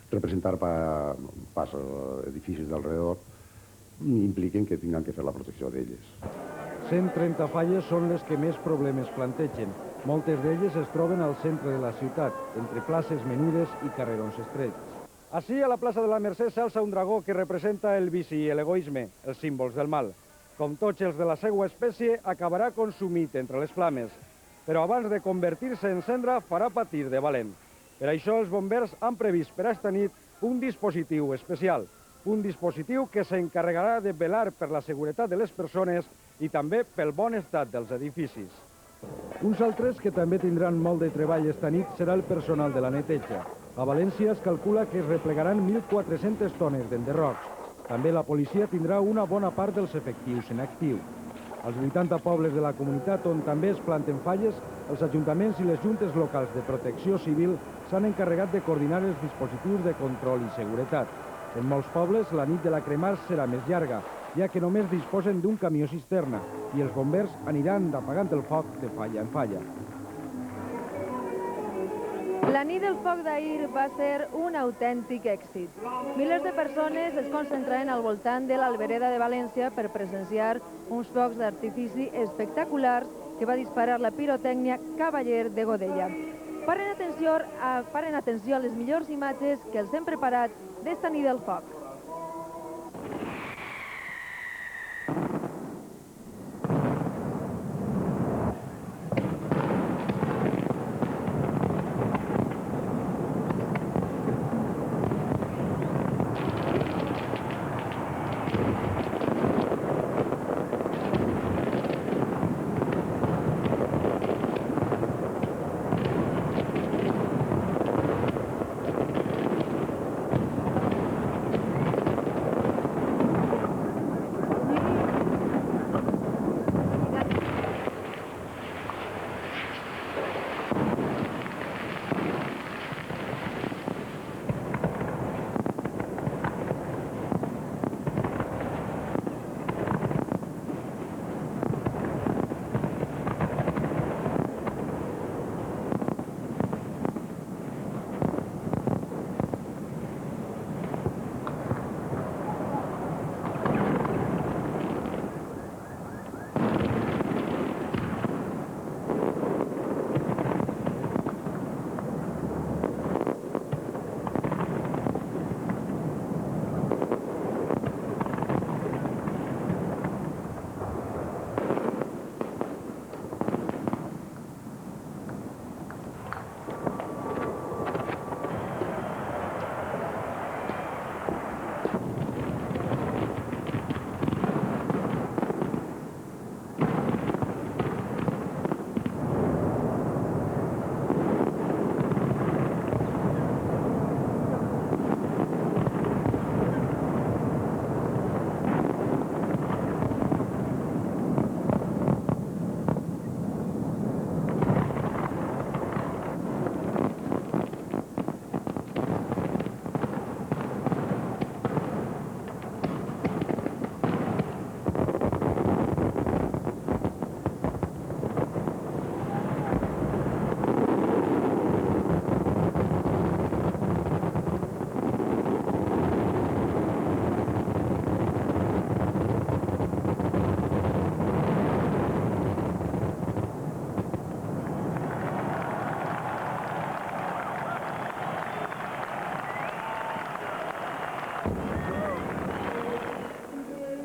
representar pas edificis d'alrededor impliquen que tinguin que fer la protecció d'elles. 130 falles són les que més problemes plantegen. Moltes d'elles es troben al centre de la ciutat, entre places menudes i carrerons estrets. Així, a la plaça de la Mercè s'alça un dragó que representa el vici i l'egoisme, els símbols del mal. Com tots els de la seva espècie, acabarà consumit entre les flames, però abans de convertir-se en cendra farà patir de valent. Per això els bombers han previst per esta nit un dispositiu especial, un dispositiu que s'encarregarà de velar per la seguretat de les persones i també pel bon estat dels edificis. Uns altres que també tindran molt de treball esta nit serà el personal de la neteja. A València es calcula que es replegaran 1.400 tones d'enderrocs. També la policia tindrà una bona part dels efectius en actiu. Als 80 pobles de la comunitat on també es planten falles, els ajuntaments i les juntes locals de protecció civil s'han encarregat de coordinar els dispositius de control i seguretat. En molts pobles, la nit de la cremar serà més llarga, ja que només disposen d'un camió cisterna i els bombers aniran apagant el foc de falla en falla. La nit del foc d'ahir va ser un autèntic èxit. Milers de persones es concentraven al voltant de l'Albereda de València per presenciar uns focs d'artifici espectaculars que va disparar la pirotècnia Cavaller de Godella. Paren atenció a les millors imatges que els hem preparat d'esta nit del foc.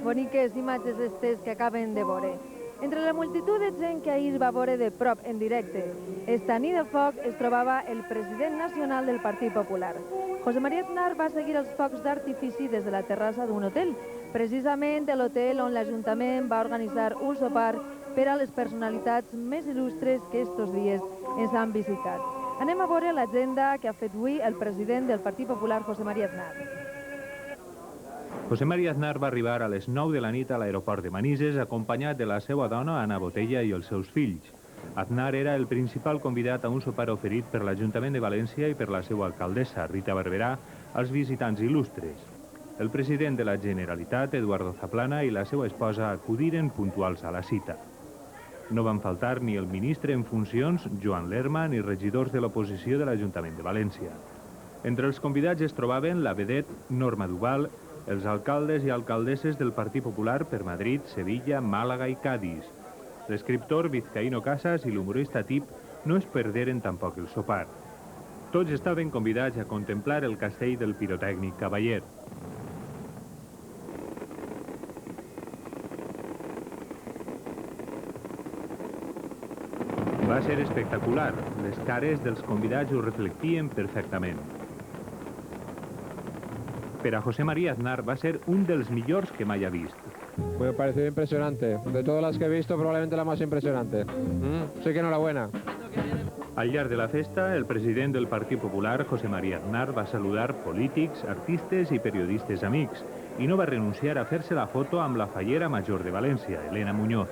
Boniques imatges estes que acaben de veure. Entre la multitud de gent que ahir va veure de prop en directe esta nit de foc es trobava el president nacional del Partit Popular. José María Aznar va seguir els focs d'artifici des de la terrassa d'un hotel, precisament l'hotel on l'Ajuntament va organitzar un sopar per a les personalitats més il·lustres que estos dies ens han visitat. Anem a veure l'agenda que ha fet avui el president del Partit Popular, José María Aznar. José María Aznar va arribar a les 9 de la nit a l'aeroport de Manises acompanyat de la seva dona, Anna Botella, i els seus fills. Aznar era el principal convidat a un sopar oferit per l'Ajuntament de València i per la seva alcaldessa, Rita Barberà, als visitants il·lustres. El president de la Generalitat, Eduardo Zaplana, i la seva esposa acudiren puntuals a la cita. No van faltar ni el ministre en funcions, Joan Lerma, ni regidors de l'oposició de l'Ajuntament de València. Entre els convidats es trobaven la vedet Norma Duval, els alcaldes i alcaldesses del Partit Popular per Madrid, Sevilla, Màlaga i Cádiz. L'escriptor Vizcaíno Casas i l'humorista Tip no es perderen tampoc el sopar. Tots estaven convidats a contemplar el castell del pirotècnic Cavaller. Va ser espectacular. Les cares dels convidats ho reflectien perfectament. Per a José María Aznar va ser un dels millors que mai ha vist. Me pareció impresionante. De todas las que he visto, probablemente la más impresionante. Sí que enhorabuena. Al llarg de la festa, el president del Partit Popular, José María Aznar, va saludar polítics, artistes i periodistes amics i no va renunciar a fer-se la foto amb la fallera major de València, Elena Muñoz.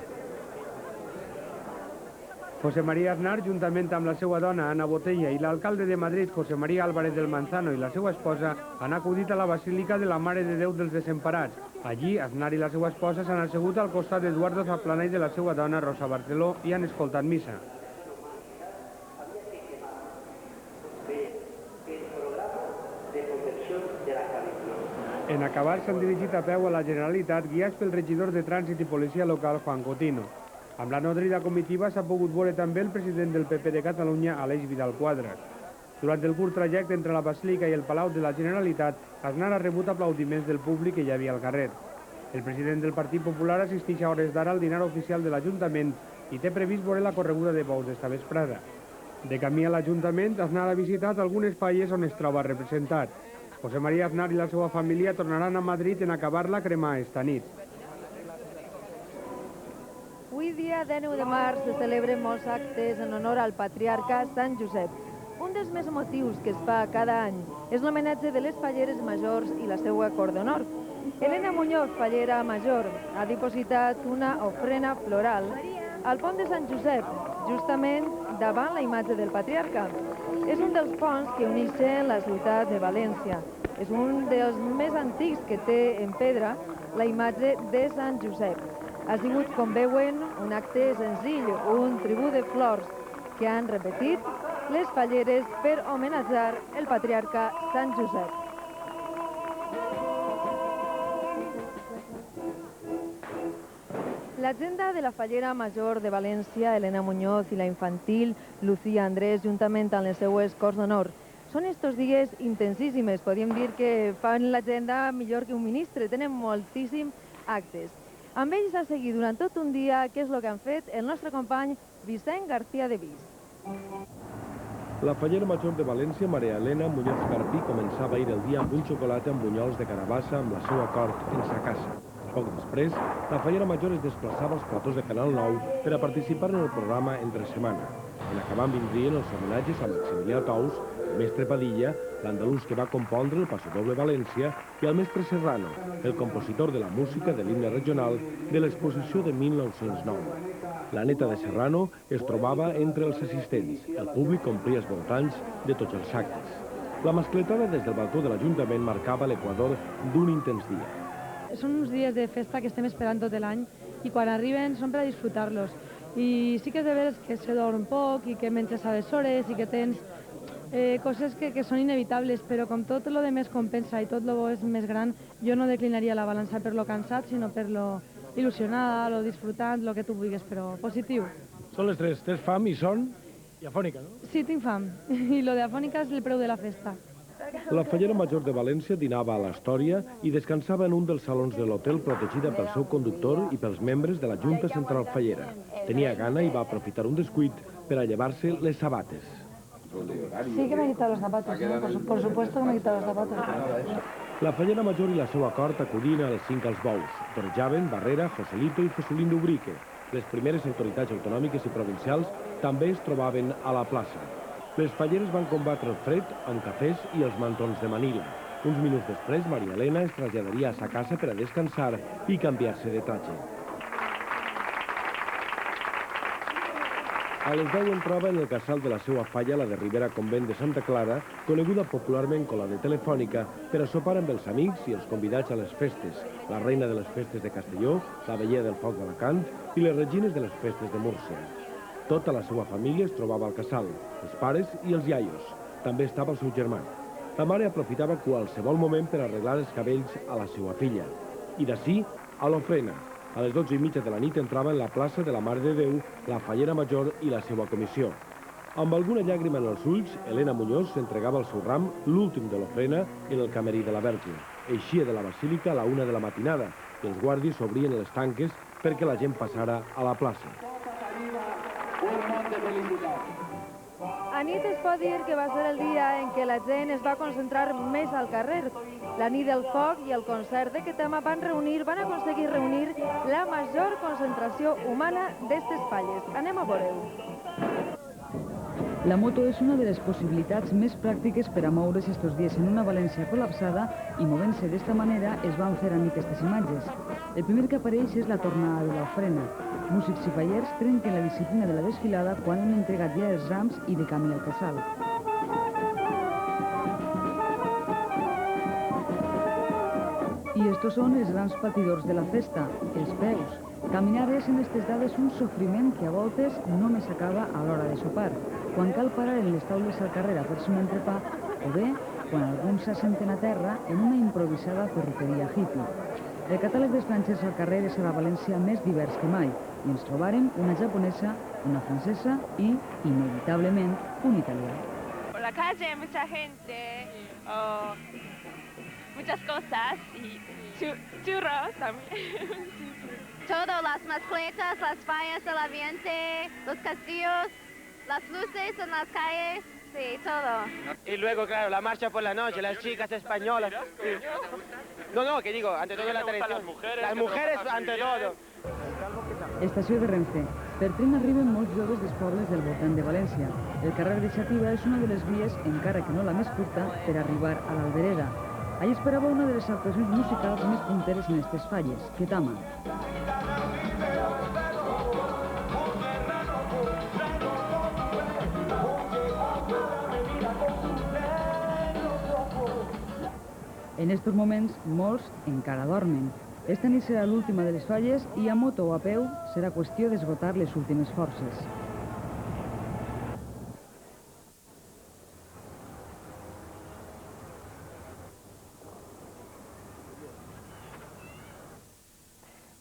José María Aznar, juntament amb la seva dona, Ana Botella, i l'alcalde de Madrid, José María Álvarez del Manzano, i la seva esposa, han acudit a la Basílica de la Mare de Déu dels Desemparats. Allí, Aznar i la seva esposa s'han assegut al costat d'Eduardo Zaplana i de la seva dona, Rosa Barceló, i han escoltat missa. En acabar, s'han dirigit a peu a la Generalitat, guiats pel regidor de Trànsit i Policia Local, Juan Cotino. Amb la nodrida comitiva s'ha pogut veure també el president del PP de Catalunya, Aleix Vidal Quadras. Durant el curt trajecte entre la Basílica i el Palau de la Generalitat, Aznar ha rebut aplaudiments del públic que hi havia al carrer. El president del Partit Popular assisteix a hores d'ara al dinar oficial de l'Ajuntament i té previst veure la correguda de bous d'esta vesprada. De camí a l'Ajuntament, Aznar ha visitat algunes falles on es troba representat. José María Aznar i la seva família tornaran a Madrid en acabar-la a cremar esta nit. Avui dia 19 de març se celebren molts actes en honor al patriarca Sant Josep. Un dels més motius que es fa cada any és l'homenatge de les falleres majors i la seva cor d'honor. Elena Muñoz, fallera major, ha dipositat una ofrena floral al pont de Sant Josep, justament davant la imatge del patriarca. És un dels ponts que uneixen la ciutat de València. És un dels més antics que té en pedra la imatge de Sant Josep. Ha sigut, com veuen, un acte senzill, un tribut de flors que han repetit les falleres per homenatjar el patriarca Sant Josep. L'agenda de la fallera major de València, Elena Muñoz, i la infantil, Lucía Andrés, juntament amb les seues cors d'honor. Són estos dies intensíssimes, podríem dir que fan l'agenda millor que un ministre, tenen moltíssims actes. Amb ells ha seguit durant tot un dia què és el que han fet el nostre company Vicent García de Vis. La fallera major de València, Maria Elena Muñoz Carpí, començava ahir el dia amb un xocolata amb bunyols de carabassa amb la seva cort en sa casa. Poc després, la fallera major es desplaçava als platós de Canal 9 per a participar en el programa Entre Setmana. En acabar vindrien els homenatges a Maximilià Tous, el mestre Padilla, l'andalús que va compondre el Passadoble València, i el mestre Serrano, el compositor de la música de l'himne regional de l'exposició de 1909. La neta de Serrano es trobava entre els assistents. El públic complia els voltants de tots els actes. La mascletada des del balcó de l'Ajuntament marcava l'equador d'un intens dia. Són uns dies de festa que estem esperant tot l'any i quan arriben són per a disfrutar-los. I sí que és de veres que se dorm poc i que menges a les hores i que tens coses que són inevitables, però com tot lo de més compensa i tot lo bo és més gran, jo no declinaria la balança per lo cansat, sinó per lo il·lusionada, lo disfrutant, lo que tu vulguis, però positiu. Són les 3. Tens fam i son i afònica, no? Sí, tinc fam. I lo de afònica és el preu de la festa. La fallera major de València dinava a l'Astòria i descansava en un dels salons de l'hotel protegida pel seu conductor i pels membres de la Junta Central Fallera. Tenia gana i va aprofitar un descuit per a llevar-se les sabates. Sí que me he quitado los zapatos, ¿no? Por supuesto que me he quitado los zapatos. La fallera major i la seva cort acudien a les 5 als bous. Torejaven Barrera, Joselito i Jesulín d'Ubrique. Les primeres autoritats autonòmiques i provincials també es trobaven a la plaça. Les falleres van combatre el fred amb cafès i els mantons de Manila. Uns minuts després, Maria Elena es traslladaria a sa casa per a descansar i canviar-se de traje. A les 10 entrava en el casal de la seva falla, la de Ribera Convent de Santa Clara, coneguda popularment com la de Telefònica, per a sopar amb els amics i els convidats a les festes, la reina de les festes de Castelló, la veller del foc d'Alacant i les regines de les festes de Múrcia. Tota la seva família es trobava al casal, els pares i els iaios. També estava el seu germà. La mare aprofitava qualsevol moment per arreglar els cabells a la seva filla. I d'ací a l'ofrena. A les 12:30 de la nit entrava en la plaça de la Mare de Déu la fallera major i la seva comissió. Amb alguna llàgrima en els ulls, Elena Muñoz s'entregava el seu ram, l'últim de l'ofrena, en el camerí de la Verge. Eixia de la basílica a la 1 de la matinada i els guàrdies s'obrien les tanques perquè la gent passara a la plaça. A nit es pot dir que va ser el dia en què la gent es va concentrar més al carrer. La nit del foc i el concert de Ketama van aconseguir reunir la major concentració humana d'estes falles. Anem a veure-ho. La moto és una de les possibilitats més pràctiques per a moure's estos dies en una València col·lapsada i movent-se d'esta manera es van fer a mi aquestes imatges. El primer que apareix és la tornada de l'ofrena. Músics i fallers trenquen la disciplina de la desfilada quan han entregat ja els rams i de camí al casal. I estos són els grans patidors de la festa, els peus. Caminar és en aquestes dades un sofriment que a voltes només acaba a l'hora de sopar, quan cal parar en les taules al carrer a fer-se un entrepà, o bé quan alguns s'assenten a terra en una improvisada perruqueria hippie. El catàleg d'estrangers al carrer és a la València més divers que mai, i ens trobarem una japonesa, una francesa i, inevitablement, un italià. Por la calle mucha gente, muchas cosas y churros también. Todo, las mascletas, las fallas del ambiente, los castillos, las luces en las calles, sí, todo. Y luego, claro, la marcha por la noche, las chicas españolas. No, que digo, ante todo la tradición. Las mujeres ante todo. Estació de Renfe. Per tren arriben molts joves dels pobles del voltant de València. El carrer de Xàtiva és una de les vies, encara que no la més curta, per arribar a l'Albereda. Allí esperava una de les actuacions musicals més punteres en aquestes falles, Ketama. En estos moments, molts encara dormen. Esta nit serà l'última de les falles i a moto o a peu serà qüestió d'esgotar les últimes forces.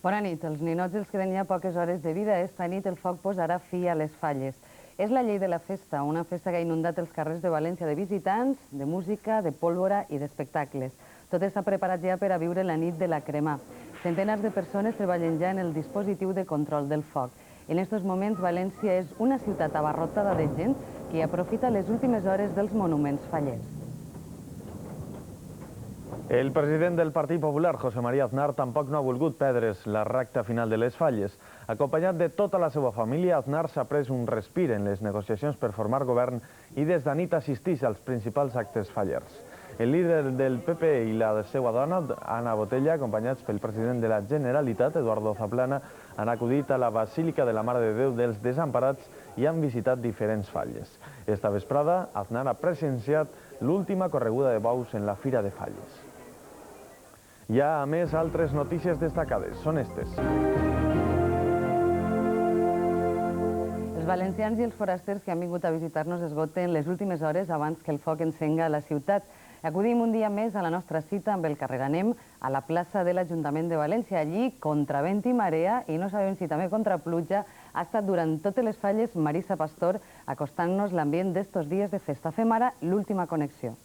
Bona nit. Els ninots els queden ja poques hores de vida. Esta nit el foc posarà fi a les falles. És la llei de la festa, una festa que ha inundat els carrers de València de visitants, de música, de pólvora i d'espectacles. Tot està preparat ja per a viure la nit de la cremà. Centenars de persones treballen ja en el dispositiu de control del foc. En aquests moments, València és una ciutat abarrotada de gent que aprofita les últimes hores dels monuments fallers. El president del Partit Popular, José María Aznar, tampoc no ha volgut perdre's la recta final de les falles. Acompanyat de tota la seva família, Aznar s'ha pres un respir en les negociacions per formar govern i des d'anit assisteix als principals actes fallers. El líder del PP i la seva dona, Ana Botella, acompanyats pel president de la Generalitat, Eduardo Zaplana, han acudit a la Basílica de la Mare de Déu dels Desemparats i han visitat diferents falles. Esta vesprada, Aznar ha presenciat l'última correguda de bous en la Fira de Falles. Hi ha, a més, altres notícies destacades. Són estes. Els valencians i els forasters que han vingut a visitar-nos esgoten les últimes hores abans que el foc encenga la ciutat. Acudim un dia més a la nostra cita amb el Carreganem a la plaça de l'Ajuntament de València. Allí, contra vent i marea, i no sabem si també contra pluja, ha estat durant totes les falles Marisa Pastor acostant-nos l'ambient d'estos dies de festa. Fem ara l'última connexió.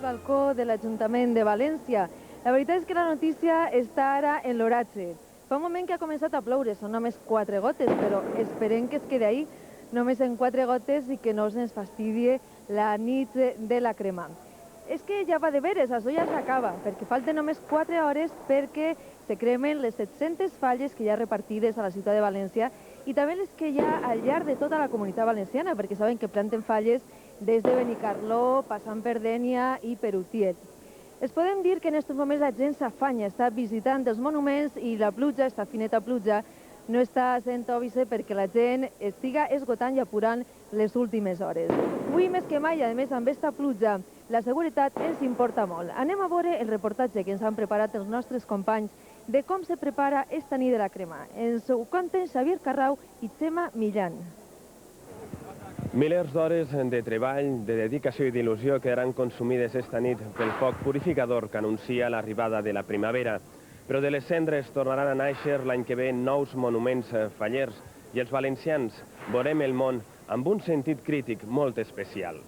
Balcó de l'Ajuntament de València. La veritat és que la notícia està ara en l'oratge. Fa un moment que ha començat a ploure, són només 4 gotes, però esperem que es quedi ahí. només en 4 gotes i que no se'ns fastidie la nit de la crema. És que ja va de veres, això ja s'acaba, perquè falten només 4 hores perquè se cremen les 700 falles que hi ha repartides a la ciutat de València i també les que hi ha al llarg de tota la comunitat valenciana, perquè saben que planten falles des de Benicarló, passant per Dénia i per Utiel. Es podem dir que en aquests moments la gent s'afanya, està visitant els monuments i la pluja, esta fineta pluja, no està sent òbice perquè la gent estiga esgotant i apurant les últimes hores. Avui més que mai, a més amb aquesta pluja, la seguretat ens importa molt. Anem a veure el reportatge que ens han preparat els nostres companys de com se prepara esta nit de la crema. Ens ho conten Xavier Carrau i Xema Millán. Milers d'hores de treball, de dedicació i d'il·lusió quedaran consumides esta nit pel foc purificador que anuncia l'arribada de la primavera. Però de les cendres tornaran a néixer l'any que ve nous monuments fallers i els valencians veurem el món amb un sentit crític molt especial.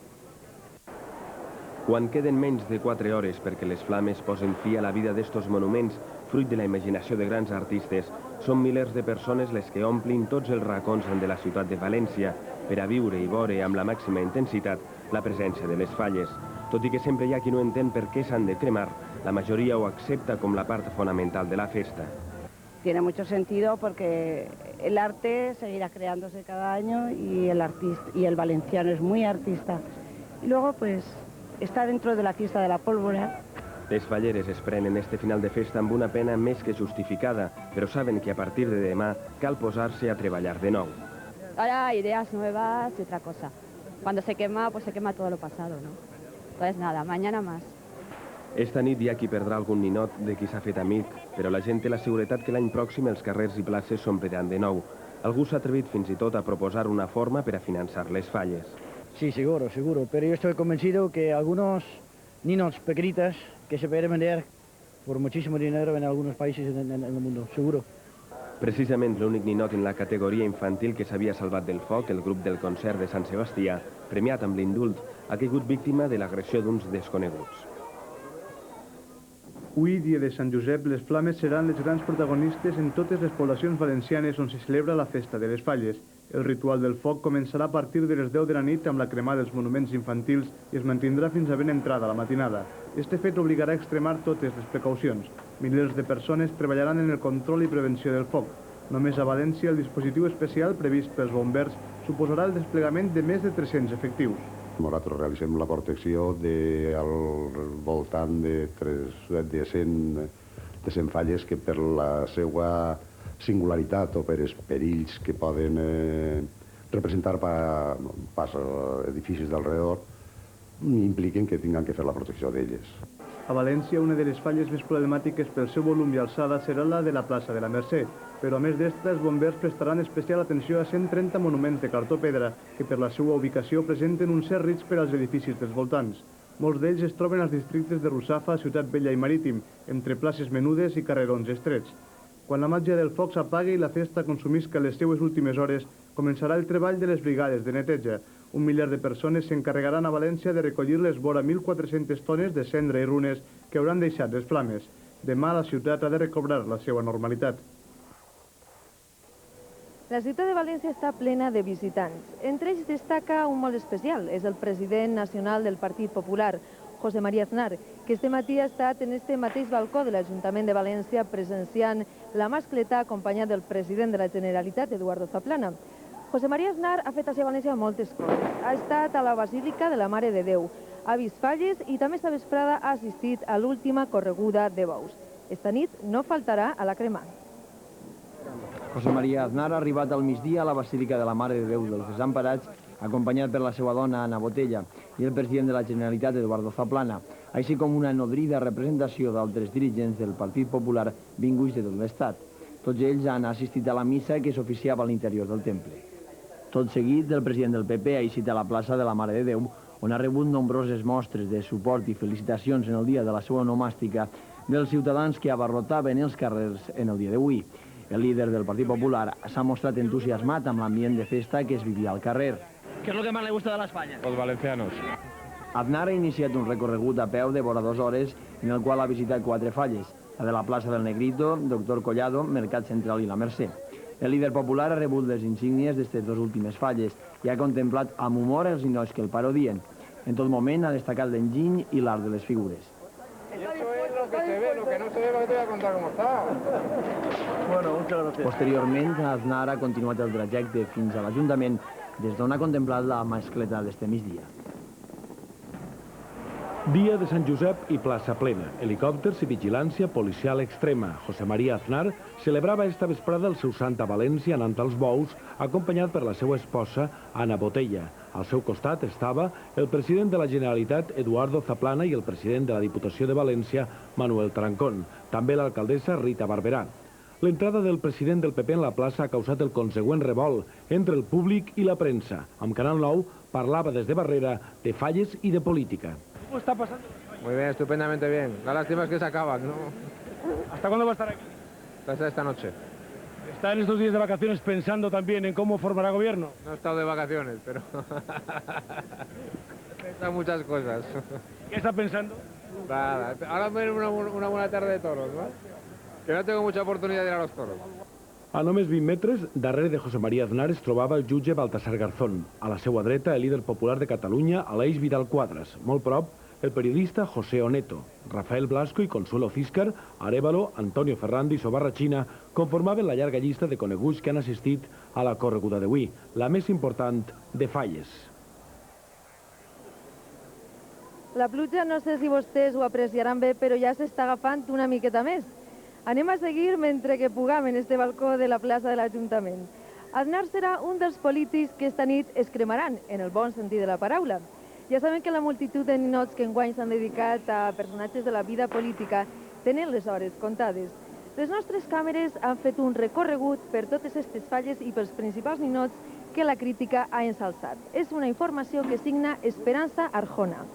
Quan queden menys de 4 hores perquè les flames posen fi a la vida d'estos monuments, fruit de la imaginació de grans artistes, són milers de persones les que omplin tots els racons de la ciutat de València per a viure i veure amb la màxima intensitat la presència de les falles. Tot i que sempre hi ha qui no entén per què s'han de cremar, la majoría ho accepta com la part fonamental de la festa. Tiene mucho sentido porque el arte seguirá creándose cada año y el valenciano es muy artista. Y luego, pues, está dentro de la fiesta de la pólvora. Les falleres es prenen este final de festa amb una pena més que justificada, però saben que a partir de demà cal posar-se a treballar de nou. Ahora ideas nuevas y otra cosa. Cuando se quema, pues se quema todo lo pasado, ¿no? Entonces nada, mañana más. Esta nit hi ha qui perdrà algun ninot de qui s'ha fet amic, però la gent té la seguretat que l'any pròxim els carrers i places s'ompliran de nou. Algú s'ha atrevit fins i tot a proposar una forma per a finançar les falles. Sí, seguro, pero yo estoy convencido que algunos niños pequeñitos que se pueden vender por muchísimo dinero en algunos países en el mundo, seguro. Precisament l'únic ninot en la categoria infantil que s'havia salvat del foc, el grup del concert de Sant Sebastià, premiat amb l'indult, ha caigut víctima de l'agressió d'uns desconeguts. Avui, dia de Sant Josep, les flames seran les grans protagonistes en totes les poblacions valencianes on se celebra la festa de les falles. El ritual del foc començarà a partir de les 10 de la nit amb la cremada dels monuments infantils i es mantindrà fins a ben entrada la matinada. Este fet obligarà a extremar totes les precaucions. Milers de persones treballaran en el control i prevenció del foc. Només a València el dispositiu especial previst pels bombers suposarà el desplegament de més de 300 efectius. Nosaltres realitzem la protecció al voltant de 100 falles que per la seva singularitat o per els perills que poden representar pas edificis d'alrededor impliquen que tinguem que fer la protecció d'elles. A València, una de les falles més problemàtiques pel seu volum i alçada serà la de la plaça de la Mercè, però a més d'esta, els bombers prestaran especial atenció a 130 monuments de cartó-pedra que per la seva ubicació presenten un cert risc per als edificis dels voltants. Molts d'ells es troben als districtes de Russafa, Ciutat Vella i Marítim, entre places menudes i carrerons estrets. Quan la màgia del foc s'apagui i la festa consumisca les seues últimes hores, començarà el treball de les brigades de neteja. 1 miler de persones s'encarregaran a València de recollir les vora 1.400 tones de cendra i runes que hauran deixat les flames. Demà la ciutat ha de recobrar la seva normalitat. La ciutat de València està plena de visitants. Entre ells destaca un molt especial, és el president nacional del Partit Popular, José María Aznar, que este matí ha estat en este mateix balcó de l'Ajuntament de València presenciant la mascletà acompanyat del president de la Generalitat, Eduardo Zaplana. José María Aznar ha fet a València moltes coses. Ha estat a la Basílica de la Mare de Déu, ha vist falles i també esta vesprada ha assistit a l'última correguda de bous. Esta nit no faltarà a la crema. José María Aznar ha arribat al migdia a la Basílica de la Mare de Déu dels Desemparats, acompanyat per la seva dona Ana Botella i el president de la Generalitat Eduardo Zaplana, així com una nodrida representació d'altres dirigents del Partit Popular vinguts de tot l'Estat. Tots ells han assistit a la missa que s'oficiava a l'interior del temple. Tot seguit, el president del PP ha eixit a la plaça de la Mare de Déu, on ha rebut nombroses mostres de suport i felicitacions en el dia de la seva onomàstica dels ciutadans que abarrotaven els carrers en el dia d'avui. El líder del Partit Popular s'ha mostrat entusiasmat amb l'ambient de festa que es vivia al carrer. ¿Qué es lo que más le gusta de la España? Los valencianos. Aznar ha iniciat un recorregut a peu de vora 2 hores en el qual ha visitat 4 falles, la de la plaça del Negrito, Doctor Collado, Mercat Central i la Mercè. El líder popular ha rebut les insígnies d'aquestes 2 últimes falles, i ha contemplat amb humor els ninots que el parodien. En tot moment ha destacat l'enginy i l'art de les figures. Y eso es lo que se ve, lo que no se ve, lo que te voy a contar cómo está. Bueno, muchas gracias. Posteriorment, Aznar ha continuat el trajecte fins a l'Ajuntament, des d'on ha contemplat la mascleta d'este migdia. Dia de Sant Josep i plaça plena. Helicòpters i vigilància policial extrema. José María Aznar celebrava esta vesprada el seu sant a València anant als bous, acompanyat per la seva esposa, Ana Botella. Al seu costat estava el president de la Generalitat, Eduardo Zaplana, i el president de la Diputació de València, Manuel Trancón. També l'alcaldessa Rita Barberà. L'entrada del president del PP en la plaça ha causat el consegüent revolt entre el públic i la premsa. Amb Canal 9 parlava des de Barrera de falles i de política. ¿Cómo está pasando? Muy bien, estupendamente bien. La lástima es que se acaban, ¿no? ¿Hasta cuándo va a estar aquí? Hasta esta noche. ¿Está en estos días de vacaciones pensando también en cómo formará gobierno? No he estado de vacaciones, pero... Piensan muchas cosas. ¿Qué está pensando? Nada, ahora me viene una buena tarde de toros, ¿no? Que no tengo mucha oportunidad de ir a los toros. A només 20 metres, darrere de José María Aznar es trobava el jutge Baltasar Garzón. A la seva dreta, el líder popular de Catalunya, Aleix Vidal Quadras. Molt prop, el periodista José Oneto. Rafael Blasco i Consuelo Císcar, Arévalo, Antonio Ferrandi i Sobarrachina conformaven la llarga llista de coneguts que han assistit a la correguda d'avui, la més important de Falles. La pluja, no sé si vostès ho apreciaran bé, però ja s'està agafant una miqueta més. Anem a seguir mentre que pugam en este balcó de la plaça de l'Ajuntament. Aznar serà un dels polítics que esta nit es cremaran, en el bon sentit de la paraula. Ja saben que la multitud de ninots que enguany s'han dedicat a personatges de la vida política tenen les hores comptades. Les nostres càmeres han fet un recorregut per totes aquestes falles i pels principals ninots que la crítica ha ensalçat. És una informació que signa Esperanza Arjona.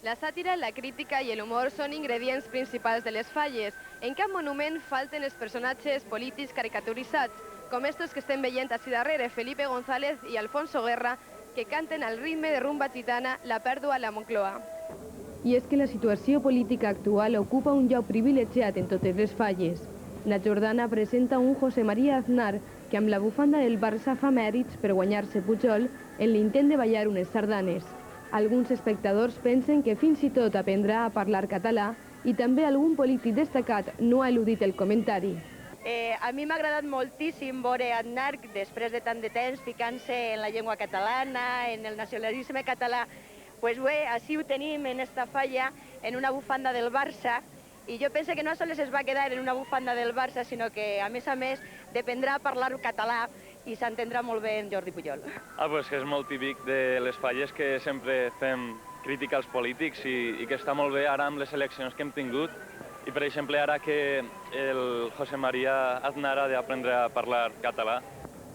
La sàtira, la crítica i el humor són ingredients principals de les falles. En cap monument falten els personatges polítics caricaturitzats, com estos que estem veient així darrere, Felipe González i Alfonso Guerra, que canten al ritme de rumba gitana La pèrdua a la Moncloa. I és que la situació política actual ocupa un lloc privilegiat en totes les falles. La Jordana presenta un José María Aznar que amb la bufanda del Barça fa mèrits per guanyar-se Pujol en l'intent de ballar unes sardanes. Alguns espectadors pensen que fins i tot aprendrà a parlar català i també algun polític destacat no ha eludit el comentari. A mi m'ha agradat moltíssim veure Aznar després de tant de temps ficant-se en la llengua catalana, en el nacionalisme català. Pues bé, així ho tenim en esta falla, en una bufanda del Barça, i jo penso que no sols es va quedar en una bufanda del Barça, sinó que, a més, dependrà parlar català i s'entendrà molt bé en Jordi Pujol. Pues que és molt típic de les falles que sempre fem crítica als polítics i que està molt bé ara amb les eleccions que hem tingut. I, per exemple, ara que el José María Aznar ha d'aprendre a parlar català.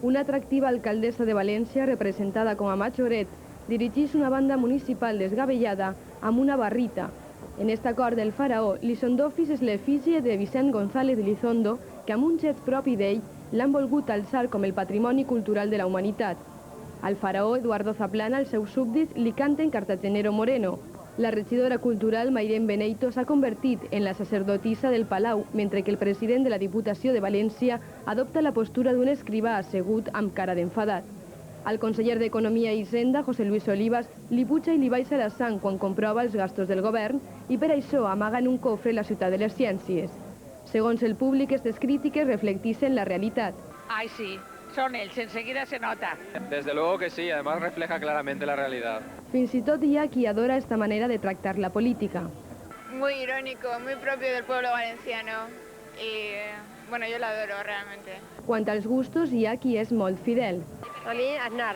Una atractiva alcaldessa de València, representada com a Majoret, dirigeix una banda municipal desgavellada amb una barrita. En esta cort del faraó li són d'ofis és l'efígie de Vicent González Elizondo, que amb un gest propi d'ell l'han volgut alçar com el patrimoni cultural de la humanitat. Al faraó Eduardo Zaplana, els seus súbdits, li canten Cartagenero Moreno. La regidora cultural Mairén Beneito s'ha convertit en la sacerdotisa del Palau, mentre que el president de la Diputació de València adopta la postura d'un escrivà assegut amb cara d'enfadat. Al conseller d'Economia i Hisenda, José Luis Olivas, li puja i li baixa la sang quan comprova els gastos del govern i per això amaga en un cofre la ciutat de les ciències. Segons el públic, aquestes crítiques reflecteixen la realitat. Ay, sí, son ells, enseguida se nota. Desde luego que sí, además refleja claramente la realidad. Fins i tot hi ha qui adora esta manera de tractar la política. Muy irónico, muy propio del pueblo valenciano y, bueno, yo lo adoro realmente. Quant als gustos, hi ha qui és molt fidel. A mí, Aznar,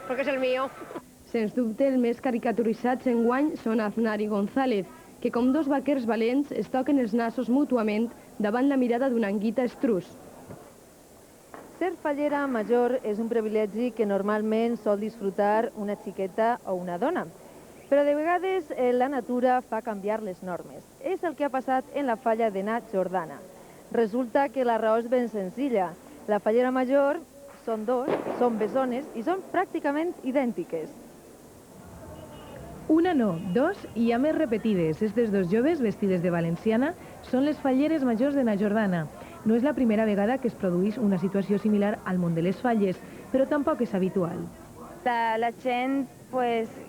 porque es el mío. Sens dubte, els més caricaturitzats enguany són Aznar i González, que com dos vaquers valents es toquen els nassos mútuament davant la mirada d'un anguita estrus. Ser fallera major és un privilegi que normalment sol disfrutar una xiqueta o una dona. Però de vegades la natura fa canviar les normes. És el que ha passat en la falla de Na Jordana. Resulta que la raó és ben senzilla. La fallera major són dos, són bessones i són pràcticament idèntiques. Una no, dos i a més repetides. Estes dos joves, vestides de valenciana, són les falleres majors de Na Jordana. No és la primera vegada que es produeix una situació similar al món de les falles. però tampoc és habitual. La gent,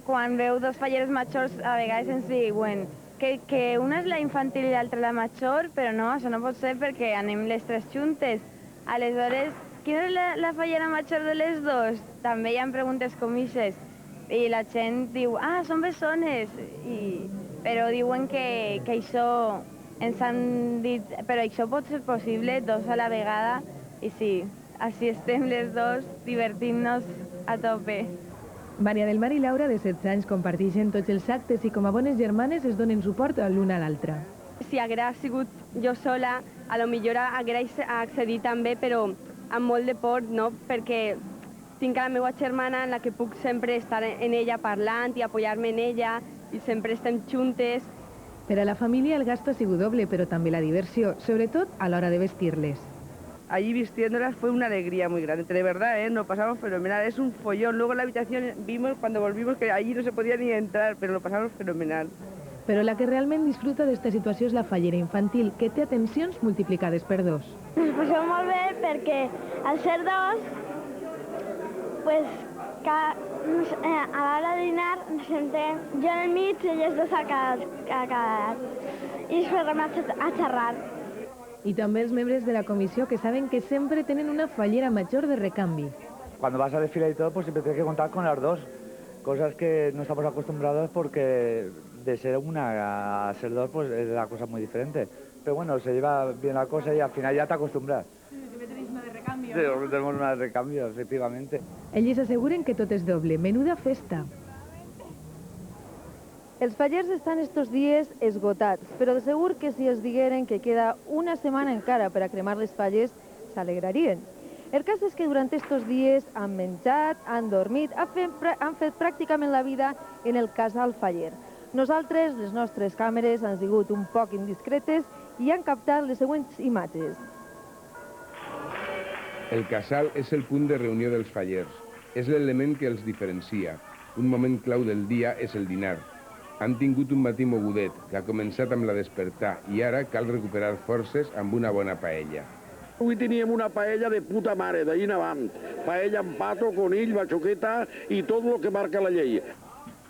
quan veu dos falleres majors, a vegades ens diuen que una és la infantil i l'altra la major, però no, això no pot ser perquè anem les tres juntes. Aleshores, quina és la fallera major de les dos? També hi ha preguntes com ixes. I la gent diu, són bessones. Però diuen que això ens han dit, però això pot ser possible, dos a la vegada. I sí, així estem les dos divertint-nos a tope. Maria del Mar i Laura, de 16 anys, comparteixen tots els actes i com a bones germanes es donen suport l'una a l'altra. Si haguera sigut jo sola, a lo millor haguera accedit també, però amb molt de por, no? Perquè tinc a la meva germana en la que puc sempre estar en ella parlant i apoyar-me en ella i sempre estem juntes. Per a la família el gasto ha sigut doble, però també la diversió, sobretot a l'hora de vestir-les. Allí vistiéndolas fue una alegría muy grande, de verdad, nos pasamos fenomenal, es un follón. Luego en la habitación vimos, cuando volvimos, que allí no se podía ni entrar, pero lo pasamos fenomenal. Però la que realment disfruta d'esta situació és la fallera infantil, que té atencions multiplicades per dos. Ens passem molt bé perquè al ser dos, a l'hora de dinar ens sentem jo en el mig i ells dos a cada i ens posem a xerrar. I també els membres de la comissió que saben que sempre tenen una fallera major de recanvi. Cuando vas a desfilar y todo, pues siempre tienes que contar con las dos, cosas que no estamos acostumbrados porque de ser una a ser dos, pues es la cosa muy diferente. Pero bueno, se lleva bien la cosa y al final ya te acostumbras. També tenéis una de recambio. Sí, tenemos una de recambio, efectivamente. Ells asseguren que tot és doble, menuda festa. Els fallers estan estos dies esgotats, però de segur que si es digueren que queda una setmana encara per a cremar les falles, s'alegrarien. El cas és que durant estos dies han menjat, han dormit, han fet pràcticament la vida en el casal faller. Nosaltres, les nostres càmeres, han sigut un poc indiscretes i han captat les següents imatges. El casal és el punt de reunió dels fallers. És l'element que els diferencia. Un moment clau del dia és el dinar. Han tingut un matí mogudet, que ha començat amb la despertar, i ara cal recuperar forces amb una bona paella. Avui teníem una paella de puta mare, d'ahir anàvem. Paella amb pato, conill, bachoqueta i tot el que marca la llei.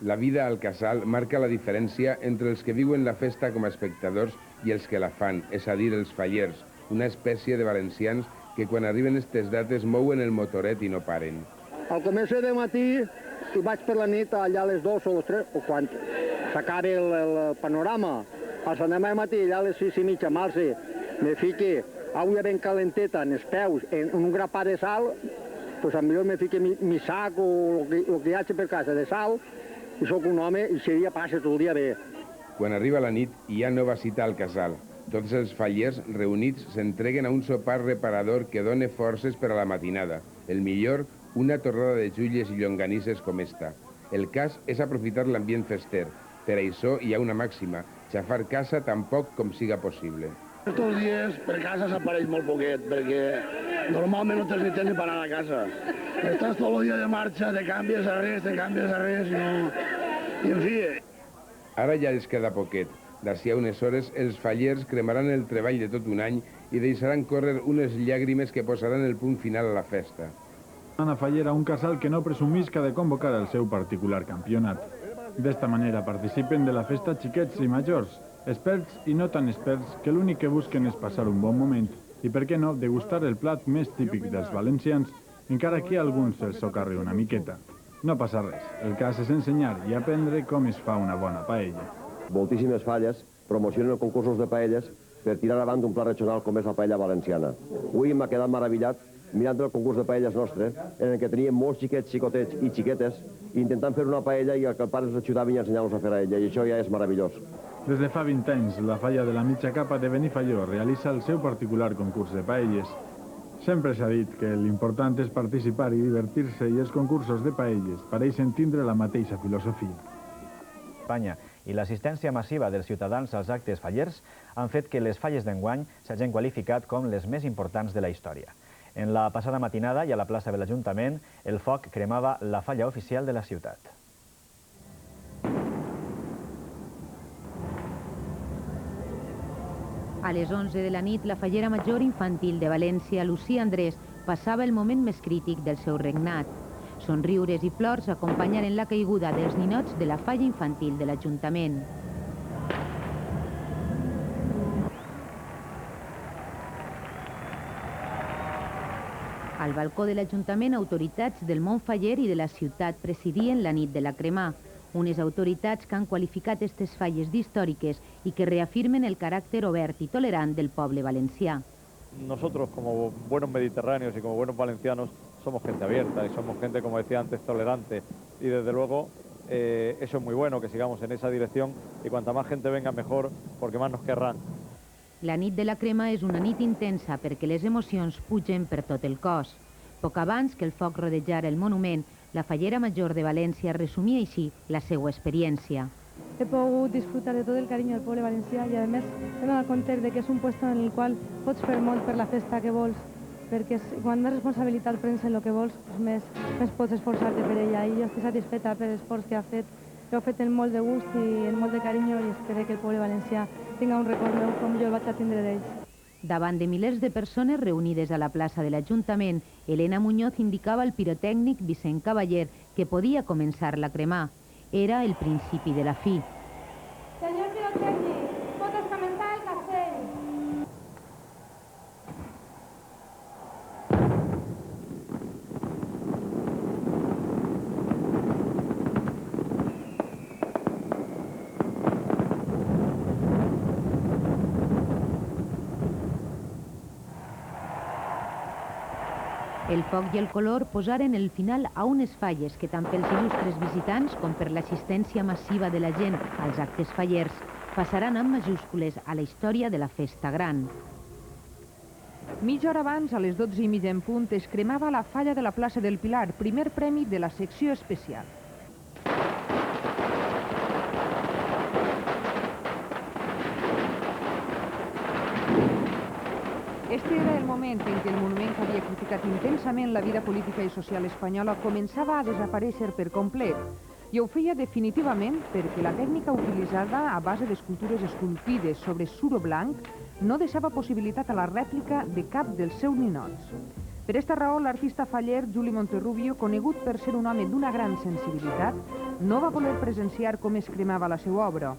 La vida al casal marca la diferència entre els que viuen la festa com a espectadors i els que la fan, és a dir, els fallers, una espècie de valencians que quan arriben aquestes dates mouen el motoret i no paren. Al començar de matí i vaig per la nit allà a les 2 o les 3, o quan s'acaba el panorama. Al anem al matí, allà a les 6 i mitja, marxa, me fique aigua ben calenteta en els peus, en un grapat de sal, pues millor me fique mi sac o el que hi hagi per casa de sal, i sóc un home i si dia passa tot el dia bé. Quan arriba la nit hi ha nova cita al casal. Tots els fallers reunits s'entreguen a un sopar reparador que dona forces per a la matinada. El millor, una torrada de xulles i llonganisses com esta. El cas és aprofitar l'ambient fester. Per això hi ha una màxima, xafar casa tan poc com siga possible. Estos dies per casa s'apareix molt poquet, perquè normalment no tens ni temps ni per anar a casa. Estàs tot el dia de marxa, te canvies a res, i no... I en fi... Ara ja els queda poquet. D'ací a unes hores, els fallers cremaran el treball de tot un any i deixaran córrer unes llàgrimes que posaran el punt final a la festa. Ana Fallera, un casal que no presumisca de convocar el seu particular campionat. D'esta manera participen de la festa xiquets i majors, experts i no tan experts que l'únic que busquen és passar un bon moment i, per què no, degustar el plat més típic dels valencians, encara que a alguns se'ls socarri una miqueta. No passa res, el cas és ensenyar i aprendre com es fa una bona paella. Moltíssimes falles promocionen concursos de paelles per tirar avant un plat regional com és la paella valenciana. Avui m'ha quedat meravellat mirant el concurs de paelles nostre, en què teníem molts xiquets, xicotets i xiquetes intentant fer una paella i que el pare ens ajudava i ensenyar-nos a fer a ella, i això ja és meravellós. Des de fa 20 anys, la falla de la mitja capa de Benifaió realitza el seu particular concurs de paelles. Sempre s'ha dit que l'important és participar i divertir-se i els concursos de paelles pareixen tindre la mateixa filosofia. Espanya i l'assistència massiva dels ciutadans als actes fallers han fet que les falles d'enguany s'hagin qualificat com les més importants de la història. En la passada matinada i a la plaça de l'Ajuntament, el foc cremava la falla oficial de la ciutat. A les 11 de la nit, la fallera major infantil de València, Lucía Andrés, passava el moment més crític del seu regnat. Somriures i plors acompanyaren la caiguda dels ninots de la falla infantil de l'Ajuntament. Al balcó de l'Ajuntament, autoritats del Montfaller i de la ciutat presidien la nit de la cremà. Unes autoritats que han qualificat aquestes falles d'històriques i que reafirmen el caràcter obert i tolerant del poble valencià. Nosotros, como buenos mediterráneos y como buenos valencianos, somos gente abierta y somos gente, como decía antes, tolerante. Y desde luego eso es muy bueno, que sigamos en esa dirección y cuanta más gente venga mejor, porque más nos querrán. La nit de la crema és una nit intensa perquè les emocions pugen per tot el cos. Poc abans que el foc rodejara el monument, la Fallera Major de València resumia així la seva experiència. He pogut disfrutar de tot el carinyo del poble valencià i a més he donat compte que és un lloc en el qual pots fer molt per la festa que vols, perquè quan més responsabilitat prens en el que vols, més pots esforçar-te per ella, i jo estic satisfeta per l'esforç que ha fet. Ho he fet amb molt de gust i amb molt de carinyo i espero que el poble valencià tinga un record meu com jo el vaig a tindre d'ells. Davant de milers de persones reunides a la plaça de l'Ajuntament, Elena Muñoz indicava al pirotècnic Vicent Cavaller que podia començar la cremar. Era el principi de la fi. Senyor pirotècnic, pot començar el castell. El foc i el color posaren el final a unes falles que tant pels il·lustres visitants com per l'assistència massiva de la gent als actes fallers passaran amb majúscules a la història de la festa gran. Mitja hora abans, a les 12:30 en punt, es cremava la falla de la plaça del Pilar, primer premi de la secció especial. Este era el moment en què el monument que havia criticat intensament la vida política i social espanyola començava a desaparèixer per complet, i ho feia definitivament perquè la tècnica utilitzada a base d'escultures esculpides sobre suro blanc no deixava possibilitat a la rèplica de cap dels seus ninots. Per esta raó, l'artista faller Juli Monterrubio, conegut per ser un home d'una gran sensibilitat, no va voler presenciar com es cremava la seva obra.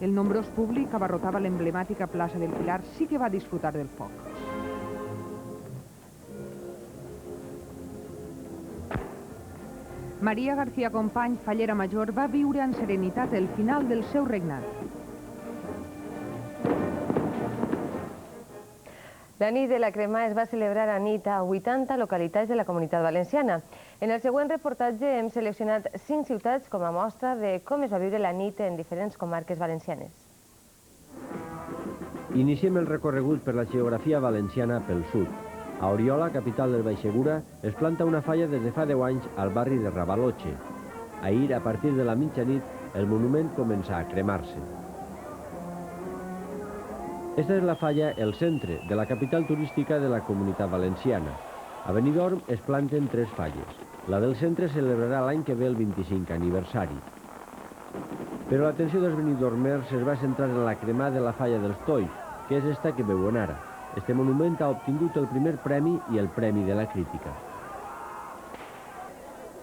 El nombrós públic que abarrotava l'emblemàtica plaça del Pilar sí que va disfrutar del foc. Maria García Company, fallera major, va viure en serenitat el final del seu regnat. La nit de la crema es va celebrar a nit a 80 localitats de la Comunitat Valenciana. En el següent reportatge hem seleccionat 5 ciutats com a mostra de com es va viure la nit en diferents comarques valencianes. Iniciem el recorregut per la geografia valenciana pel sud. A Oriola, capital del Baix Segura, es planta una falla des de fa 10 anys al barri de Ravalotxe. Ahir, a partir de la mitjanit, el monument comença a cremar-se. Esta és la falla El Centre, de la capital turística de la Comunitat Valenciana. A Benidorm es planten 3 falles. La del Centre celebrarà l'any que ve el 25 aniversari. Però l'atenció dels benidormers es va centrar en la cremà de la falla dels Tois, que és esta que veuen ara. Este monument ha obtingut el primer premi i el premi de la crítica.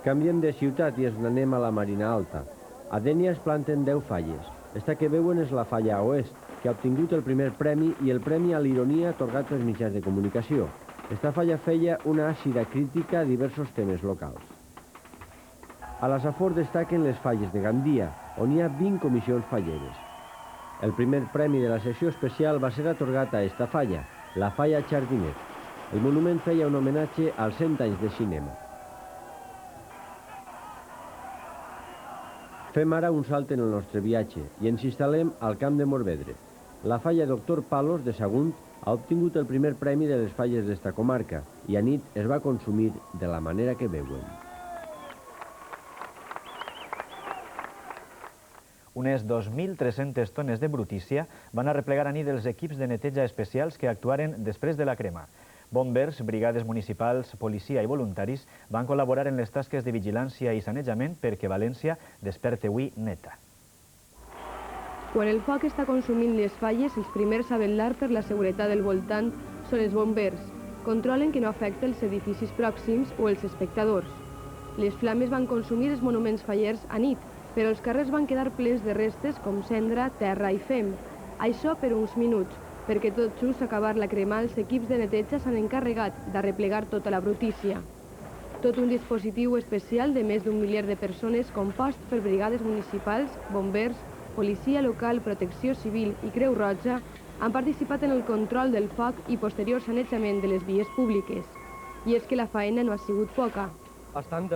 Canviem de ciutat i ens n'anem a la Marina Alta. A Dénia es planten 10 falles. Esta que veuen és la falla Oest, que ha obtingut el primer premi i el premi a l'ironia atorgat pels mitjans de comunicació. Esta falla feia una àcida crítica a diversos temes locals. A la Safor destaquen les falles de Gandia, on hi ha 20 comissions falleres. El primer premi de la secció especial va ser atorgat a esta falla, la falla Jardinet. El monument feia un homenatge als 100 anys de cinema. Fem ara un salt en el nostre viatge i ens instal·lem al Camp de Morvedre. La falla Doctor Palos de Sagunt ha obtingut el primer premi de les falles d'esta comarca i a nit es va consumir de la manera que veuen. Unes 2.300 tones de brutícia van arreplegar a nit els equips de neteja especials que actuaren després de la crema. Bombers, brigades municipals, policia i voluntaris van col·laborar en les tasques de vigilància i sanejament perquè València desperte avui neta. Quan el foc està consumint les falles, els primers a vetllar per la seguretat del voltant són els bombers. controlen que no afecti els edificis pròxims o els espectadors. Les flames van consumir els monuments fallers a nit, però els carrers van quedar plens de restes com cendra, terra i fem. Això per uns minuts, perquè tot just acabar la crema, els equips de neteja s'han encarregat d'arreplegar tota la brutícia. Tot un dispositiu especial de més d'un miler de persones compost per brigades municipals, bombers, policia local, protecció civil i Creu Roja han participat en el control del foc y posterior sanejament de les vías públiques. Y es que la faena no ha sigut poca. Bastante.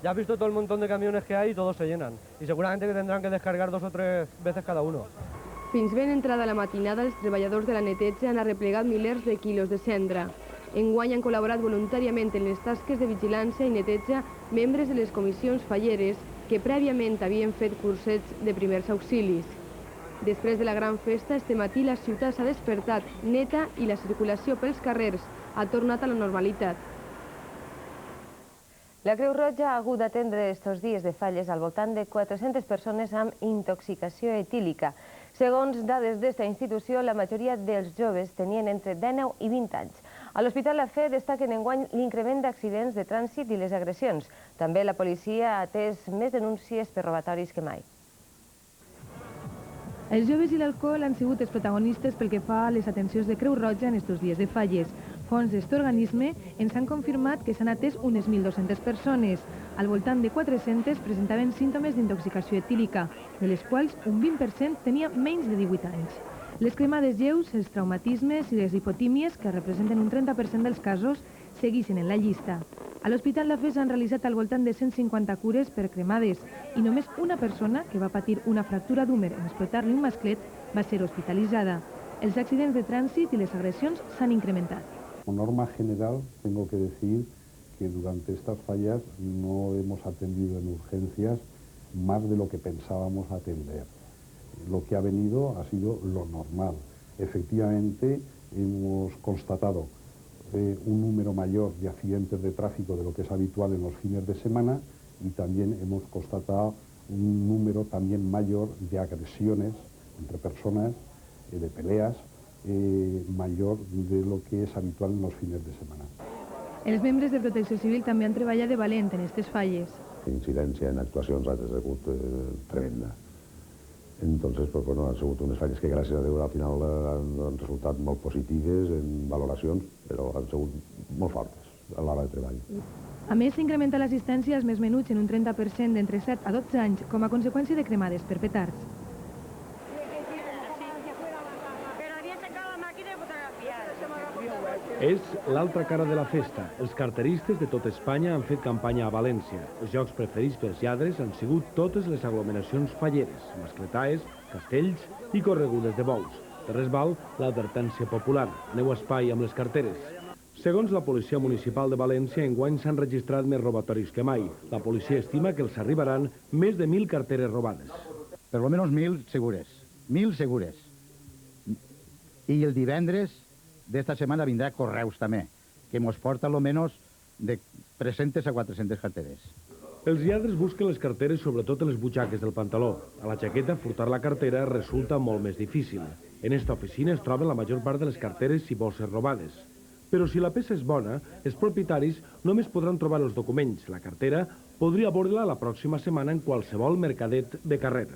Ya has visto todo el montón de camiones que hay y todos se llenan. Y seguramente que tendrán que descargar 2 o 3 veces cada uno. Fins ben entrada la matinada, els treballadors de la neteja han arreplegat milers de quilos de cendra. Enguany han col·laborat voluntàriament en les tasques de vigilància i neteja membres de les comissions falleres que prèviament havien fet cursets de primers auxilis. Després de la gran festa, este matí la ciutat s'ha despertat neta i la circulació pels carrers ha tornat a la normalitat. La Creu Roja ha hagut d'atendre estos dies de falles al voltant de 400 persones amb intoxicació etílica. Segons dades d'esta institució, la majoria dels joves tenien entre 19 i 20 anys. A l'Hospital La Fe destaquen enguany l'increment d'accidents de trànsit i les agressions. També la policia ha atès més denúncies per robatoris que mai. Els joves i l'alcohol han sigut els protagonistes pel que fa a les atencions de Creu Roja en estos dies de falles. Fons d'aquest organisme ens han confirmat que s'han atès unes 1.200 persones. Al voltant de 400 presentaven símptomes d'intoxicació etílica, de les quals un 20% tenia menys de 18 anys. Les cremades lleus, els traumatismes i les hipotímies, que representen un 30% dels casos, segueixen en la llista. A l'Hospital La Fe s'han realitzat al voltant de 150 cures per cremades i només una persona que va patir una fractura d'húmer en explotar-li un masclet va ser hospitalitzada. Els accidents de trànsit i les agressions s'han incrementat. Como norma general, tengo que decir que durante estas fallas no hemos atendido en urgencias más de lo que pensábamos atender. Lo que ha venido ha sido lo normal. Efectivamente, hemos constatado un número mayor de accidentes de tráfico de lo que es habitual en los fines de semana y también hemos constatado un número también mayor de agresiones entre personas, de peleas, mayor de lo que es habitual en los fines de semana. Els membres de Protecció Civil també han treballat de valent en aquestes falles. La incidència en actuacions ha sigut tremenda. Entonces, pues bueno, han sigut unes falles que gràcies a Déu al final han resultat molt positives en valoracions, però han sigut molt fortes a l'hora de treball. A més, s'incrementa l'assistència als més menuts en un 30% d'entre 7 a 12 anys com a conseqüència de cremades per petards. És l'altra cara de la festa. Els carteristes de tot Espanya han fet campanya a València. Els jocs preferits pels lladres han sigut totes les aglomeracions falleres, mascletaes, castells i corregudes de bous. De res val l'advertència popular. Aneu a espai amb les carteres. Segons la Policia Municipal de València, enguany s'han registrat més robatoris que mai. La policia estima que els arribaran més de 1.000 carteres robades. Per lo menos 1.000 segures. 1.000 segures. I el divendres d'esta setmana vindrà Correus també, que ens porta lo menos de 300 a 400 carteres. Els lladres busquen les carteres sobretot en les butxaques del pantaló. A la jaqueta, furtar la cartera resulta molt més difícil. En esta oficina es troben la major part de les carteres i bosses robades. Però si la peça és bona, els propietaris només podran trobar els documents. La cartera podria veure-la la pròxima setmana en qualsevol mercadet de carrer.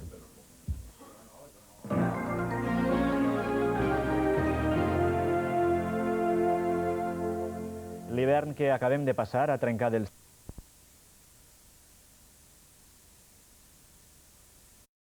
L'hivern que acabem de passar ha trencat els